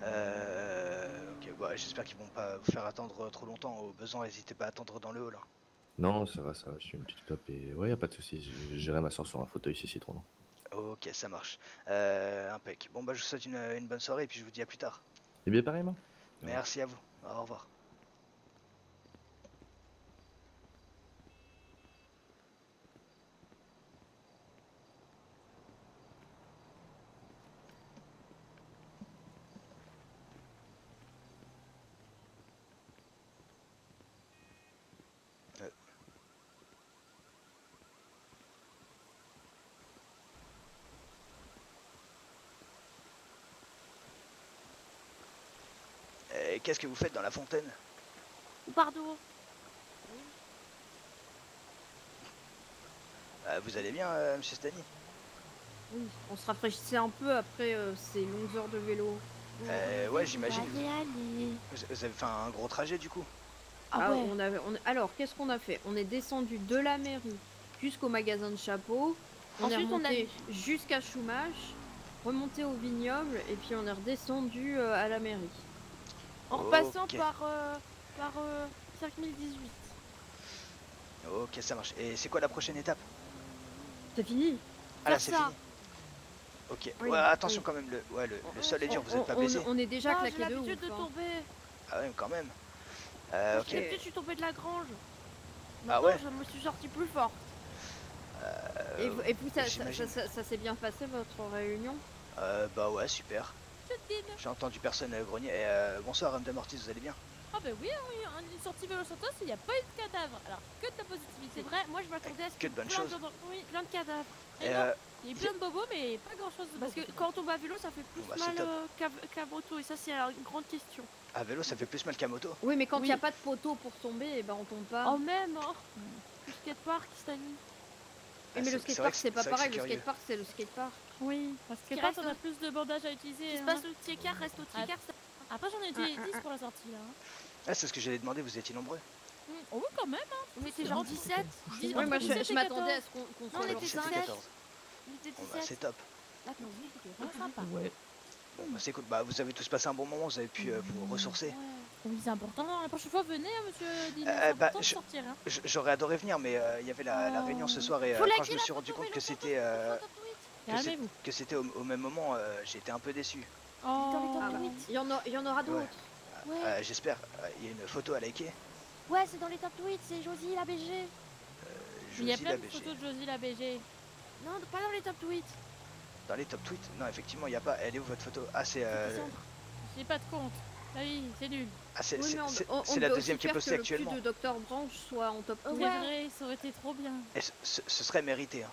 Ok, bah, j'espère qu'ils vont pas vous faire attendre trop longtemps. Au besoin, n'hésitez pas à attendre dans le hall. Non, ça va, je suis une petite clope et ouais, y a pas de soucis, j'irai m'asseoir sur un fauteuil si c'est trop long. Ok, ça marche. Impec. Bon, bah, je vous souhaite une bonne soirée et puis je vous dis à plus tard. Et bien pareillement. Merci à vous. Au revoir. Qu'est-ce que vous faites dans la fontaine? Pardon. Vous allez bien, monsieur Stani? Oui, on se rafraîchissait un peu après ces longues heures de vélo. Ouais, j'imagine. Allez. Vous avez fait un gros trajet du coup? Ah ouais. Alors, qu'est-ce qu'on a fait? On est descendu de la mairie jusqu'au magasin de chapeaux. Ensuite, est remonté jusqu'à Chumash, remonté au vignoble et puis on est redescendu à la mairie. En repassant par 5018. Ok, ça marche. Et c'est quoi la prochaine étape? C'est fini. Ah là, c'est fini. Ok. Oui, ouais, attention quand même, le sol est dur, vous êtes pas blessé? On est déjà claqué j'ai de ouf. l'habitude de tomber. Ah ouais, quand même. Ok. Je suis tombée de la grange. Ah ouais? Je me suis sortie plus forte. Et puis ça s'est bien passé votre réunion? Bah ouais, super. J'ai entendu personne grogner. Bonsoir, Madame Ortiz, vous allez bien? Ah bah oui, on est sorti Vélo Santos, il n'y a pas eu de cadavre. Alors, que de la positivité. C'est vrai, moi je m'attendais à ce que de bonnes choses. Oui, plein de cadavres. Et non, il y a eu plein de bobos, mais pas grand chose. Parce que quand on tombe à vélo, ça fait plus mal qu'à moto. Et ça, c'est une grande question. À vélo, ça fait plus mal qu'à moto? Oui, mais quand il n'y a pas de poteau pour tomber, et ben on tombe pas. Oh, même, hein. Le skatepark, Stani. Oui, mais le skatepark, c'est pas pareil. Le skatepark, c'est le skatepark. Oui, parce que skatepark, on a plus de bandages à utiliser. Ce qui se passe au tiers reste au tiers. Après, j'en ai dit 10 pour la sortie là. Ah, c'est ce que j'allais demander, vous étiez nombreux? Oh oui, quand même, hein. On était genre 17. Oui, moi je m'attendais à ce qu'on soit. On était 17. On était 17. C'est top. Là, c'était vraiment sympa. Ouais. Bon, bah c'est cool. Bah, vous avez tous passé un bon moment, vous avez pu vous ressourcer. Oui, c'est important. La prochaine fois, venez, monsieur Dino. C'est important de sortir. J'aurais adoré venir, mais il y avait la réunion ce soir et quand je me suis rendu compte que c'était. Calmez-vous. que c'était au même moment, j'ai été un peu déçu. Oh. Il y en aura d'autres. Ouais. J'espère. Il y a une photo à liker. Ouais, c'est dans les top tweets, c'est Josie la BG. Il y a Josie plein la de BG. photos de Josie la BG. Non, pas dans les top tweets. Dans les top tweets? Non, effectivement, il n'y a pas. Elle est où votre photo? Ah, c'est. J'ai pas de compte. Ah oui, c'est nul. Ah, c'est Oui, mais c'est la deuxième qui est postée actuellement. Le Dr Branch soit en top 2. C'est vrai, ça aurait été trop bien. Et ce serait mérité. Hein.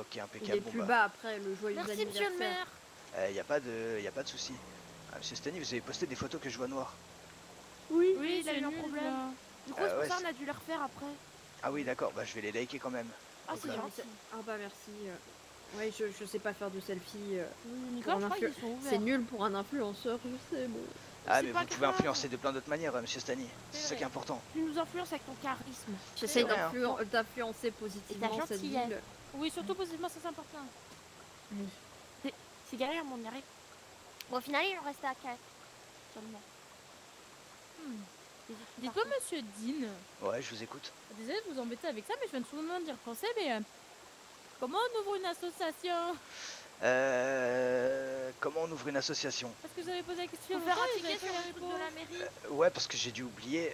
Ok, impeccable. Il est plus bas après le joyeux Merci, anniversaire. monsieur le maire. Il n'y a pas de souci. Monsieur Stani, vous avez posté des photos que je vois noires. Oui, Oui, il a c'est eu un nul, problème. là. Du coup, c'est pour ouais, ça on a dû les refaire après. Ah oui, d'accord, bah je vais les liker quand même. Ah, Donc, c'est gentil. Ah bah merci. Ouais, je sais pas faire de selfie. Nicolas, je crois qu'ils sont ouverts. C'est nul pour un influenceur, je sais. Bon. Ah, C'est mais pas vous pouvez grave. influencer de plein d'autres manières, monsieur Stani. C'est ça qui est important. Tu nous influences avec ton charisme. J'essaie vrai, hein. d'influencer Et positivement ta cette gentillesse. ville. Oui, surtout positivement, ça c'est important. C'est galère, mais on y arrive. Bon, au final, il en restait à 4 seulement. Dites-moi, monsieur Dean. Ouais, je vous écoute. Désolé de vous embêter avec ça, mais je viens de souvent dire français, mais comment on ouvre une association? Comment on ouvre une association? Parce que vous avez posé la question. Faut faire un et ticket j'avais sur pas le la truc de la mairie. Ouais, parce que j'ai dû oublier.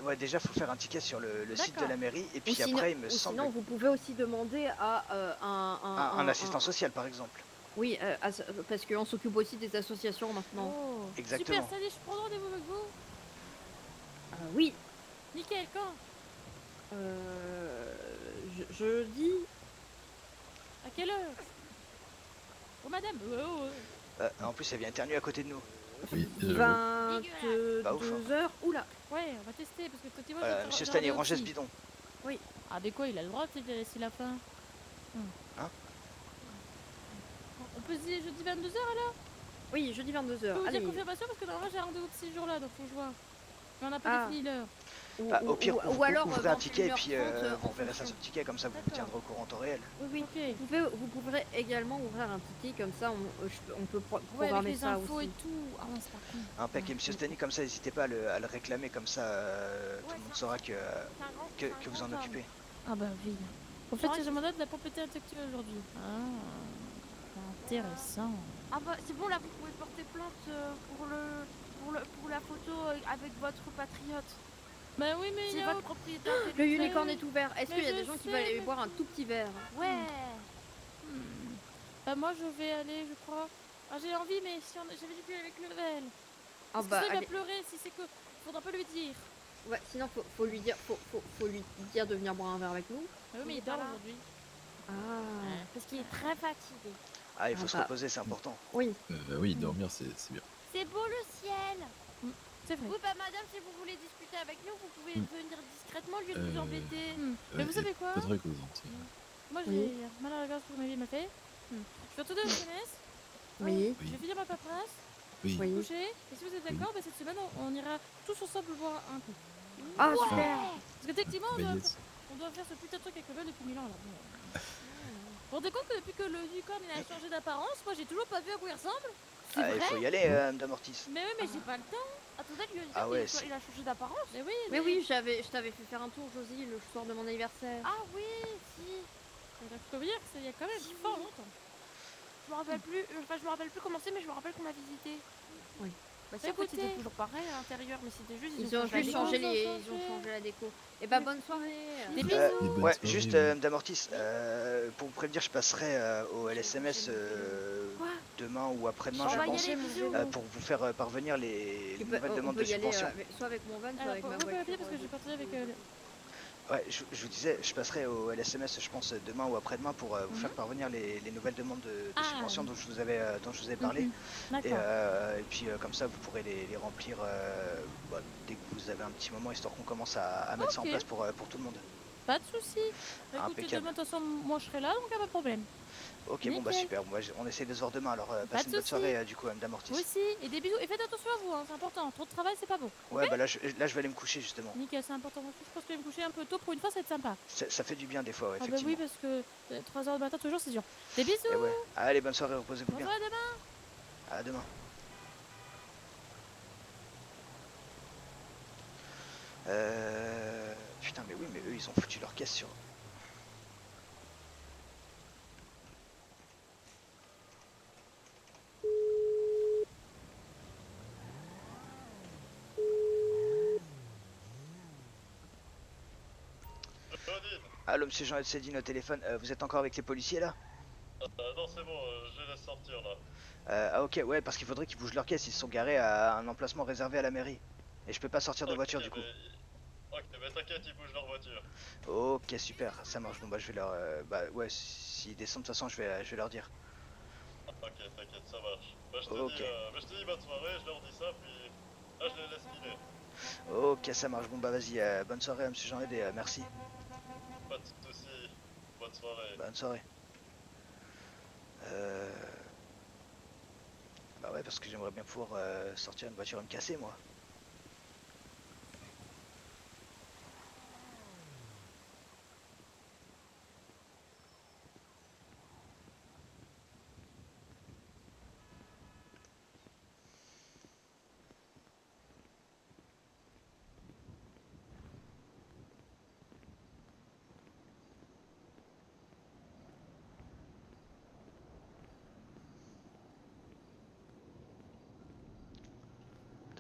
Ouais, déjà, faut faire un ticket sur le site de D'accord. la mairie. Et Ou puis sinon, après, il me semble. sinon, vous pouvez aussi demander à Un assistant social, par exemple. Oui, parce qu'on s'occupe aussi des associations maintenant. Oh. Exactement. Super, ça dit, je prends rendez-vous avec vous. Oui, Nickel, quand? je dis. À quelle heure? Oh, madame. En plus, elle vient éternuer à côté de nous. Oui, 22 heures. Oula. Ouais, on va tester, parce que côté moi, Voilà, j'ai monsieur regardé Stani, rangez aussi. ce bidon. Oui. Ah, mais quoi, il a le droit de laisser la fin. Hein? On peut se dire jeudi 22h alors? Oui, jeudi 22 Je heures. peux vous Allez. dire confirmation parce que normalement j'ai rendez-vous de 6 jours là, donc faut que je vois. Mais on n'a pas Ah. défini l'heure. Bah, au pire, ou alors, ouvrez un ticket et puis 21h30, vous en verrez ça fonction. sur le ticket, comme ça vous vous D'accord. tiendrez au courant en temps réel. Oui, oui. Ok. Vous pourrez également ouvrir un ticket, comme ça on peut Ouais, avec programmer les ça infos aussi. et tout. Ah ouais, c'est pas con. Impec. Et monsieur Stani, comme ça, n'hésitez pas à le réclamer, comme ça tout le monde saura que vous en occupez. Ah bah oui. En fait, j'ai mandat de la propriété intellectuelle aujourd'hui. Ah, intéressant. Ah bah, c'est bon, là, vous pouvez porter plainte pour la photo avec votre patriote. Bah oui, mais il C'est y a votre autre- propriété Le intellectuelle. unicorn est ouvert. Est-ce Mais qu'il y a je des gens qui sais, veulent aller mais- boire un tout petit verre? Ouais. Bah moi je vais aller, je crois. Ah, j'ai envie, mais si j'avais dit plus avec le level. Ah Parce bah, que ça, il va allez. pleurer si c'est que. Faudra pas lui dire. Ouais, sinon faut lui dire, faut lui dire de venir boire un verre avec nous. Ah oui, mais il dort aujourd'hui. Ah. Parce qu'il est très fatigué. Ah, il faut Ah se bah. reposer, c'est important. Oui. Oui, dormir, c'est bien. C'est beau le ciel. C'est vrai. Oui, bah madame, si vous voulez discuter avec nous, vous pouvez venir discrètement au lieu de nous embêter. Mais vous savez quoi? Faudrait que vous en Moi j'ai mal à la gorge pour ma vie m'a fait. Je vais retourner au SMS. Oui. Je vais finir ma paperasse. Oui. Je vais me coucher. Et si vous êtes d'accord, bah, cette semaine on ira tous ensemble boire un coup. Ah, Ouais. super. Parce que techniquement Bah, yes. on doit faire ce putain de truc avec le vol depuis 1000 ans là. Bon. Vous vous rendez compte que depuis que le unicorn il a changé d'apparence, moi j'ai toujours pas vu à quoi il ressemble. C'est Ah, il vrai? faut y aller, Madame Ortiz. Mais oui, mais j'ai pas le temps. Attendez, le Ah ouais, il a changé d'apparence. Mais oui, Mais oui, je t'avais fait faire un tour, Josie, le soir de mon anniversaire. Ah oui, si. Je peux vous dire que c'est il y a quand même fort longtemps. Je me rappelle plus, je me rappelle plus comment c'est, mais je me rappelle qu'on l'a visité. Oui. Bah si, en fait, Écoutez. c'était toujours pareil à l'intérieur, mais c'était juste... Ils ont juste changé la déco. Et bah bonne soirée. Des Des bonnes Ouais, soirées, juste, oui. Madame Ortiz, pour vous prévenir, je passerai au LSMS demain ou après-demain, je pense, pour vous faire parvenir les nouvelles On demandes peut de y aller subvention. soit avec mon van, soit Alors, avec ma pourquoi pas voiture. parce que j'ai parti avec. Ouais, je vous disais, je passerai au LSMS, je pense, demain ou après-demain pour vous faire parvenir les nouvelles demandes de subvention dont je vous avais parlé. D'accord. Et puis comme ça, vous pourrez les remplir dès que vous avez un petit moment, histoire qu'on commence à mettre ça en Ok. place pour tout le monde. Pas de soucis. Écoutez, Impeccable. demain, de toute façon, moi je serai là, donc y'a pas de problème. Ok, bon bah Nickel. super, bon, on essaie de se voir demain, alors de passez une bonne soucis. soirée du coup, Madame Ortiz. Vous aussi, et des bisous. Et faites attention à vous, hein, c'est important. Trop de travail, c'est pas bon. Ouais, Ok bah là je vais aller me coucher justement. Nickel, c'est important. Moi, je pense que je vais me coucher un peu tôt pour une fois, ça va être sympa. Ça fait du bien des fois, ouais, Ah bah effectivement. oui, parce que 3h du matin, toujours, c'est dur. Des bisous. Et ouais. Allez, bonne soirée, reposez-vous bien. Bonsoir, à demain. À demain. Putain, mais oui, mais eux, ils ont foutu leur caisse sur... Allô, monsieur Jean-Ed Cédine au téléphone, vous êtes encore avec les policiers là? Non, c'est bon, je les laisse sortir là. Ah ok, ouais, parce qu'il faudrait qu'ils bougent leur caisse, ils se sont garés à un emplacement réservé à la mairie. Et je peux pas sortir de voiture du coup. Ok, mais t'inquiète, ils bougent leur voiture. Ok, super, ça marche. Bon bah je vais leur... bah ouais, s'ils descendent de toute façon, je vais leur dire. Ok, t'inquiète, ça marche. Bah je Ok. te dis bonne soirée, je leur dis ça, puis là je les laisse filer. Ok, ça marche. Bon bah vas-y, bonne soirée monsieur Jean-Ed et merci. Pas de soucis, bonne soirée. Bonne soirée. Bah ouais, parce que j'aimerais bien pouvoir sortir une voiture et me casser moi.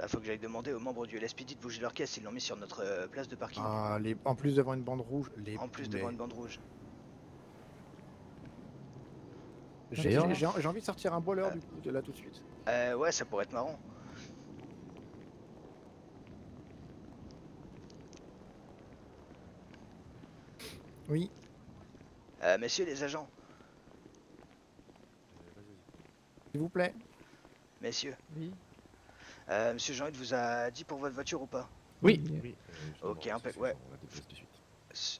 Faut que j'aille demander aux membres du LSPD de bouger leur caisse, ils l'ont mis sur notre place de parking. Ah, en plus devant une bande rouge, les En plus poulets. devant une bande rouge. J'ai envie de sortir un boiler du coup, de là tout de suite. Ouais, ça pourrait être marrant. Oui. Messieurs les agents. S'il vous plaît. Messieurs. Oui. Monsieur Jean-Ed vous a dit pour votre voiture ou pas? Oui. Ok, impeccable, ouais.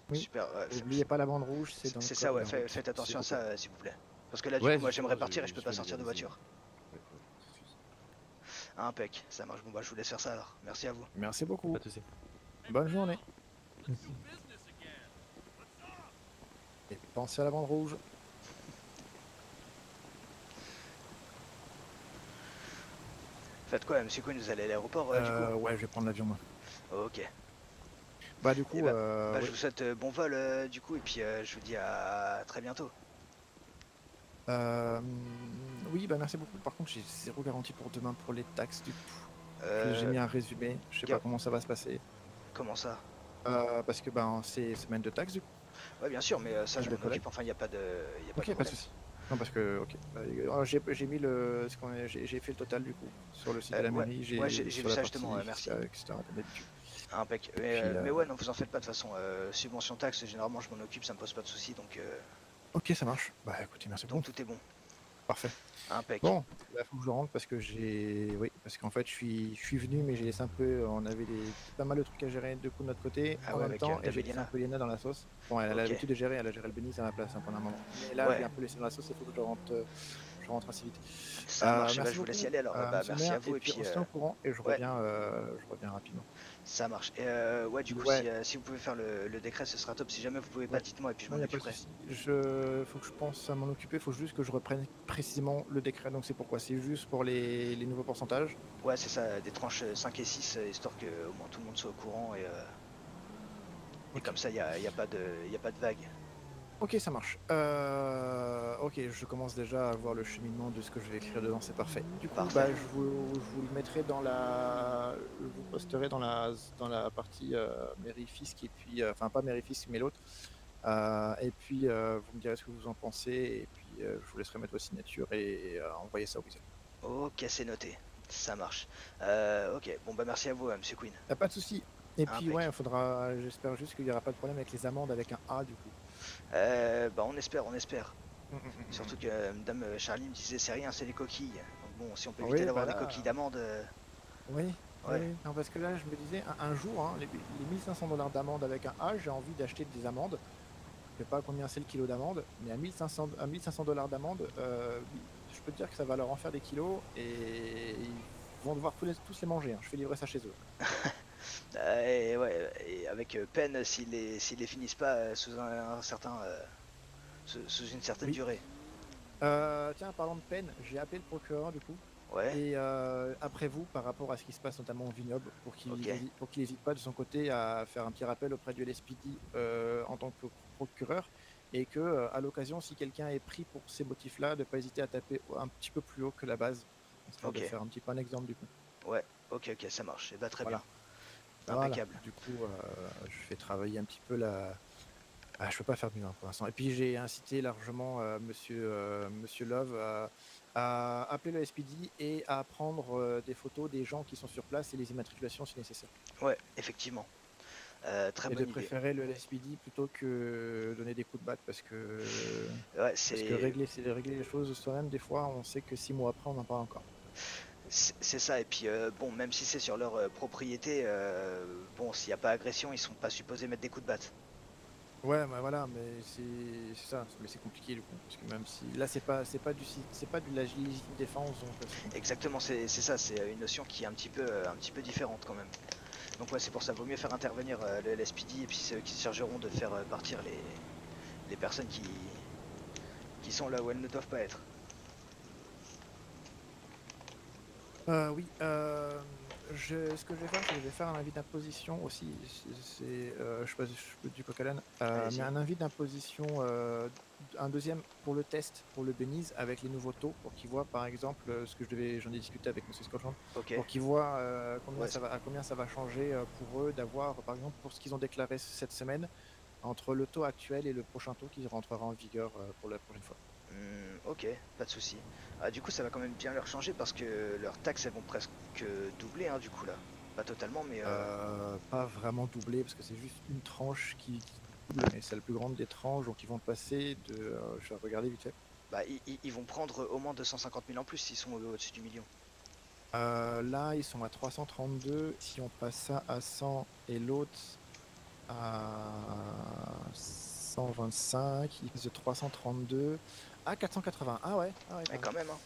Oui. Super. N'oubliez pas la bande rouge, c'est dans le C'est code ça, ouais, de la route. faites attention à ça, s'il vous plaît. Parce que là, du Ouais, coup, moi justement, j'aimerais partir et je peux je pas vais sortir de l'organiser. voiture. Impec, ça marche. Bon bah je vous laisse faire ça alors. Merci à vous. Merci beaucoup. Pas de soucis. Bonne journée. Et pensez à la bande rouge. Faites quoi, monsieur Quinn, vous allez à l'aéroport du coup? Ouais, je vais prendre l'avion moi. Ok. Bah du coup, Eh bah, ouais. je vous souhaite bon vol du coup et puis je vous dis à très bientôt. Oui, bah merci beaucoup. Par contre, j'ai zéro garantie pour demain pour les taxes du coup. J'ai mis un résumé, je sais pas comment ça va se passer. Comment ça? Parce que ben c'est semaine de taxes du coup. Ouais, bien sûr, mais ça je de m'en collègues. occupe, enfin il y a pas de Ok, pas de soucis. Non, parce que, ok. J'ai mis le. J'ai fait le total du coup sur le site de la mairie. Ouais, j'ai vu ça justement, merci. Etc. comme d'habitude. Impec. Mais ouais, non, vous en faites pas de toute façon. Subvention taxe, généralement je m'en occupe, ça me pose pas de soucis donc. Ok, ça marche. Bah écoutez, merci beaucoup. Donc tout est bon. Parfait. Impec. Bon, il faut que je rentre parce que oui, parce qu'en fait je suis venu, mais j'ai laissé un peu. On avait pas mal de trucs à gérer de coup de notre côté en même temps, et j'ai laissé un peu Liana dans la sauce. Bon, elle a l'habitude de gérer, elle a géré le bénis à ma place pendant un moment. Mais là, je l'ai un peu laissé dans la sauce, il faut que je rentre assez vite. Ça marche, merci je vous laisse y beaucoup, aller alors. Bah, merci à vous et puis on se tient au courant et je reviens rapidement. Ça marche. Ouais, du coup, si vous pouvez faire le décret, ce sera top. Si jamais vous pouvez pas, dites-moi et puis je m'en occuperai. Faut que je pense à m'en occuper, faut juste que je reprenne précisément le décret. Donc c'est pourquoi? C'est juste pour les nouveaux pourcentages? Ouais, c'est ça, des tranches 5 et 6, histoire que au moins tout le monde soit au courant et comme ça, il n'y a pas de vague. Ok, ça marche. Ok, je commence déjà à voir le cheminement de ce que je vais écrire dedans, c'est parfait. Du coup, bah, je vous le mettrai dans je vous posterai dans la partie mairie fisc et puis, enfin pas mairie fisc mais l'autre. Et puis vous me direz ce que vous en pensez et puis je vous laisserai mettre vos signatures et envoyer ça au wizard. Ok, c'est noté, ça marche. Ok, bon bah merci à vous, monsieur Quinn. Pas de souci. Et puis ouais, j'espère juste qu'il n'y aura pas de problème avec les amendes avec un A du coup. Bah on espère. Surtout que Madame Charlie me disait c'est rien, c'est les coquilles. Donc bon, si on peut éviter d'avoir des coquilles d'amende. Oui. Non, parce que là je me disais un jour, hein, les 1500 $ d'amende avec un A, j'ai envie d'acheter des amendes. Je sais pas combien c'est le kilo d'amende, mais à 1500 $ d'amende, je peux te dire que ça va leur en faire des kilos et ils vont devoir tous les manger. Hein. Je fais livrer ça chez eux. Et avec peine s'ils les finissent pas sous sous une certaine durée. Tiens, parlant de peine, j'ai appelé le procureur du coup. Ouais. Et après vous, par rapport à ce qui se passe notamment au vignoble, pour qu'il n'hésite pas de son côté à faire un petit rappel auprès du LSPD en tant que procureur, et que à l'occasion, si quelqu'un est pris pour ces motifs-là, de ne pas hésiter à taper un petit peu plus haut que la base, histoire de faire un petit peu un exemple du coup. Ouais, ok, ça marche. Et bah très bien. Voilà. Impeccable. Du coup, je fais travailler un petit peu Ah, je peux pas faire mieux hein, pour l'instant. Et puis j'ai incité largement Monsieur Love à appeler le SPD et à prendre des photos des gens qui sont sur place et les immatriculations si nécessaire. Ouais, effectivement. Très Et bonne de idée. préférer le LSPD plutôt que donner des coups de batte parce que c'est régler les choses soi-même, des fois, on sait que 6 mois après, on en parle encore. C'est ça, et puis bon, même si c'est sur leur propriété, bon, s'il n'y a pas agression, ils sont pas supposés mettre des coups de batte. Ouais, bah voilà, mais c'est ça, mais c'est compliqué du coup, parce que même si là c'est pas de la légitime défense, donc Exactement, c'est ça, c'est une notion qui est un petit peu différente quand même. Donc ouais, c'est pour ça, vaut mieux faire intervenir le LSPD et puis c'est eux qui se chargeront de faire partir les personnes qui sont là où elles ne doivent pas être. Oui, ce que je vais faire, c'est que je vais faire un avis d'imposition aussi. Je passe du coq à l'âne, mais un avis d'imposition, un deuxième pour le test, pour le Benize, avec les nouveaux taux, pour qu'ils voient par exemple j'en ai discuté avec M. Scotland, pour qu'ils voient à combien ça va changer pour eux d'avoir, par exemple, pour ce qu'ils ont déclaré cette semaine, entre le taux actuel et le prochain taux qui rentrera en vigueur pour la prochaine fois. Ok, pas de souci. Ah, du coup, ça va quand même bien leur changer parce que leurs taxes elles vont presque doubler, hein, du coup là. Pas totalement, mais. Pas vraiment doubler parce que c'est juste une tranche qui double, et c'est la plus grande des tranches, donc ils vont passer de. Je vais regarder vite fait. Bah, ils vont prendre au moins 250 000 en plus s'ils sont au-dessus du million. Là, ils sont à 332. Si on passe ça à 100 et l'autre à 125, ils passent de 332 à 480. Ah ouais, quand même. Hein.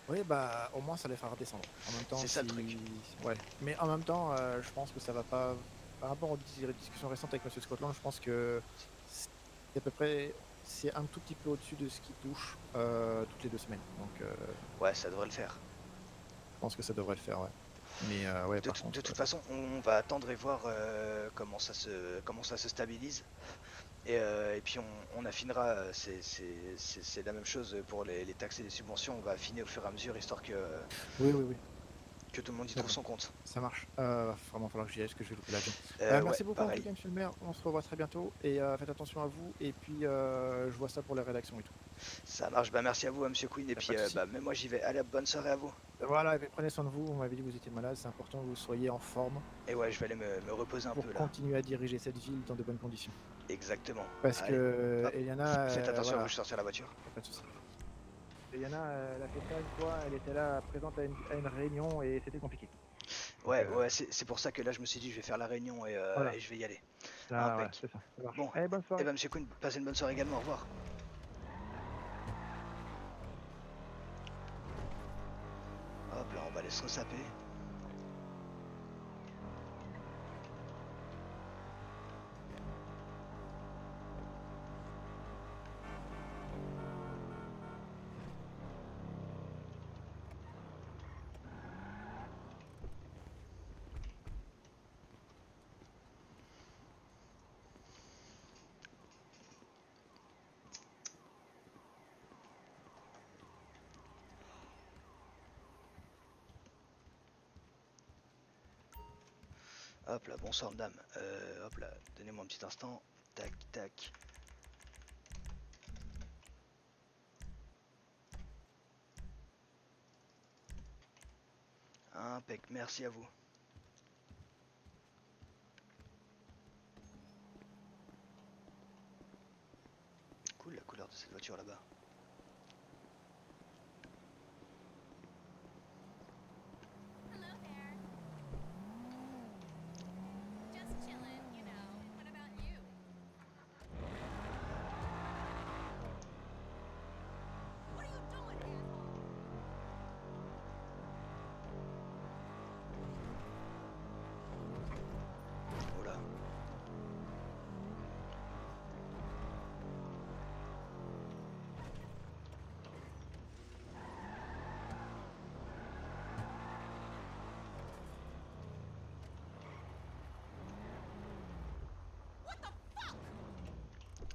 Oui, bah au moins ça les fera redescendre. En même temps, c'est ça le truc. Ouais, mais en même temps, je pense que ça va pas. Par rapport aux discussions récentes avec Monsieur Scotland, je pense que c'est à peu près, c'est un tout petit peu au-dessus de ce qui touche toutes les 2 semaines. Donc. Ouais, ça devrait le faire. Je pense que ça devrait le faire, ouais. Mais ouais. De toute façon, on va attendre et voir comment ça se stabilise. Et puis on affinera, c'est la même chose pour les taxes et les subventions, on va affiner au fur et à mesure histoire que, oui. que tout le monde y trouve son compte. Ça marche, va vraiment falloir que j'y aille parce que je vais louper l'avion. Merci beaucoup pareil. en tout cas monsieur le maire, on se revoit très bientôt et faites attention à vous et puis je vois ça pour la rédaction et tout. Ça marche, bah merci à vous monsieur Queen et puis même moi j'y vais, allez bonne soirée à vous. Voilà, et prenez soin de vous, on m'avait dit que vous étiez malade, c'est important que vous soyez en forme. Et ouais, je vais aller me reposer un peu là. Pour continuer à diriger cette ville dans de bonnes conditions. Exactement. Parce que Eliana... Faites attention à vous sortir la voiture. Pas de soucis. Eliana, la fait ça une fois, elle était là présente à une réunion et c'était compliqué. Ouais, c'est pour ça que là je me suis dit je vais faire la réunion et je vais y aller. Voilà, c'est ça. Bon, allez, bonne soirée. Et monsieur Queen, passez une bonne soirée également, au revoir. Hop là, on va aller se ressaper. Hop là, bonsoir madame. Hop là, donnez-moi un petit instant. Tac, tac. Impec, merci à vous. Cool la couleur de cette voiture là-bas.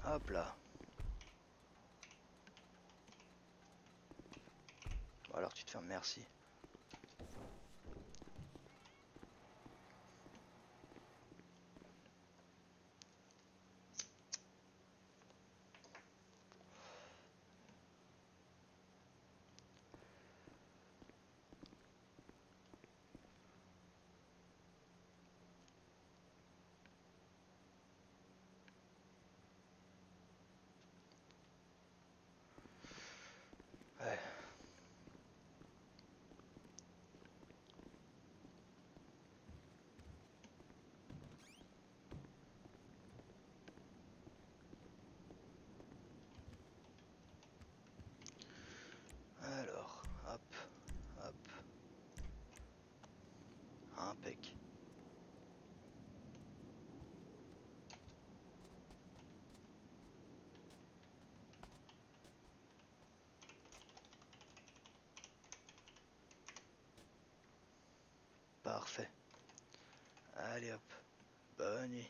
Hop là. Bon, alors tu te fermes, merci. Parfait. Allez hop. Bonne nuit.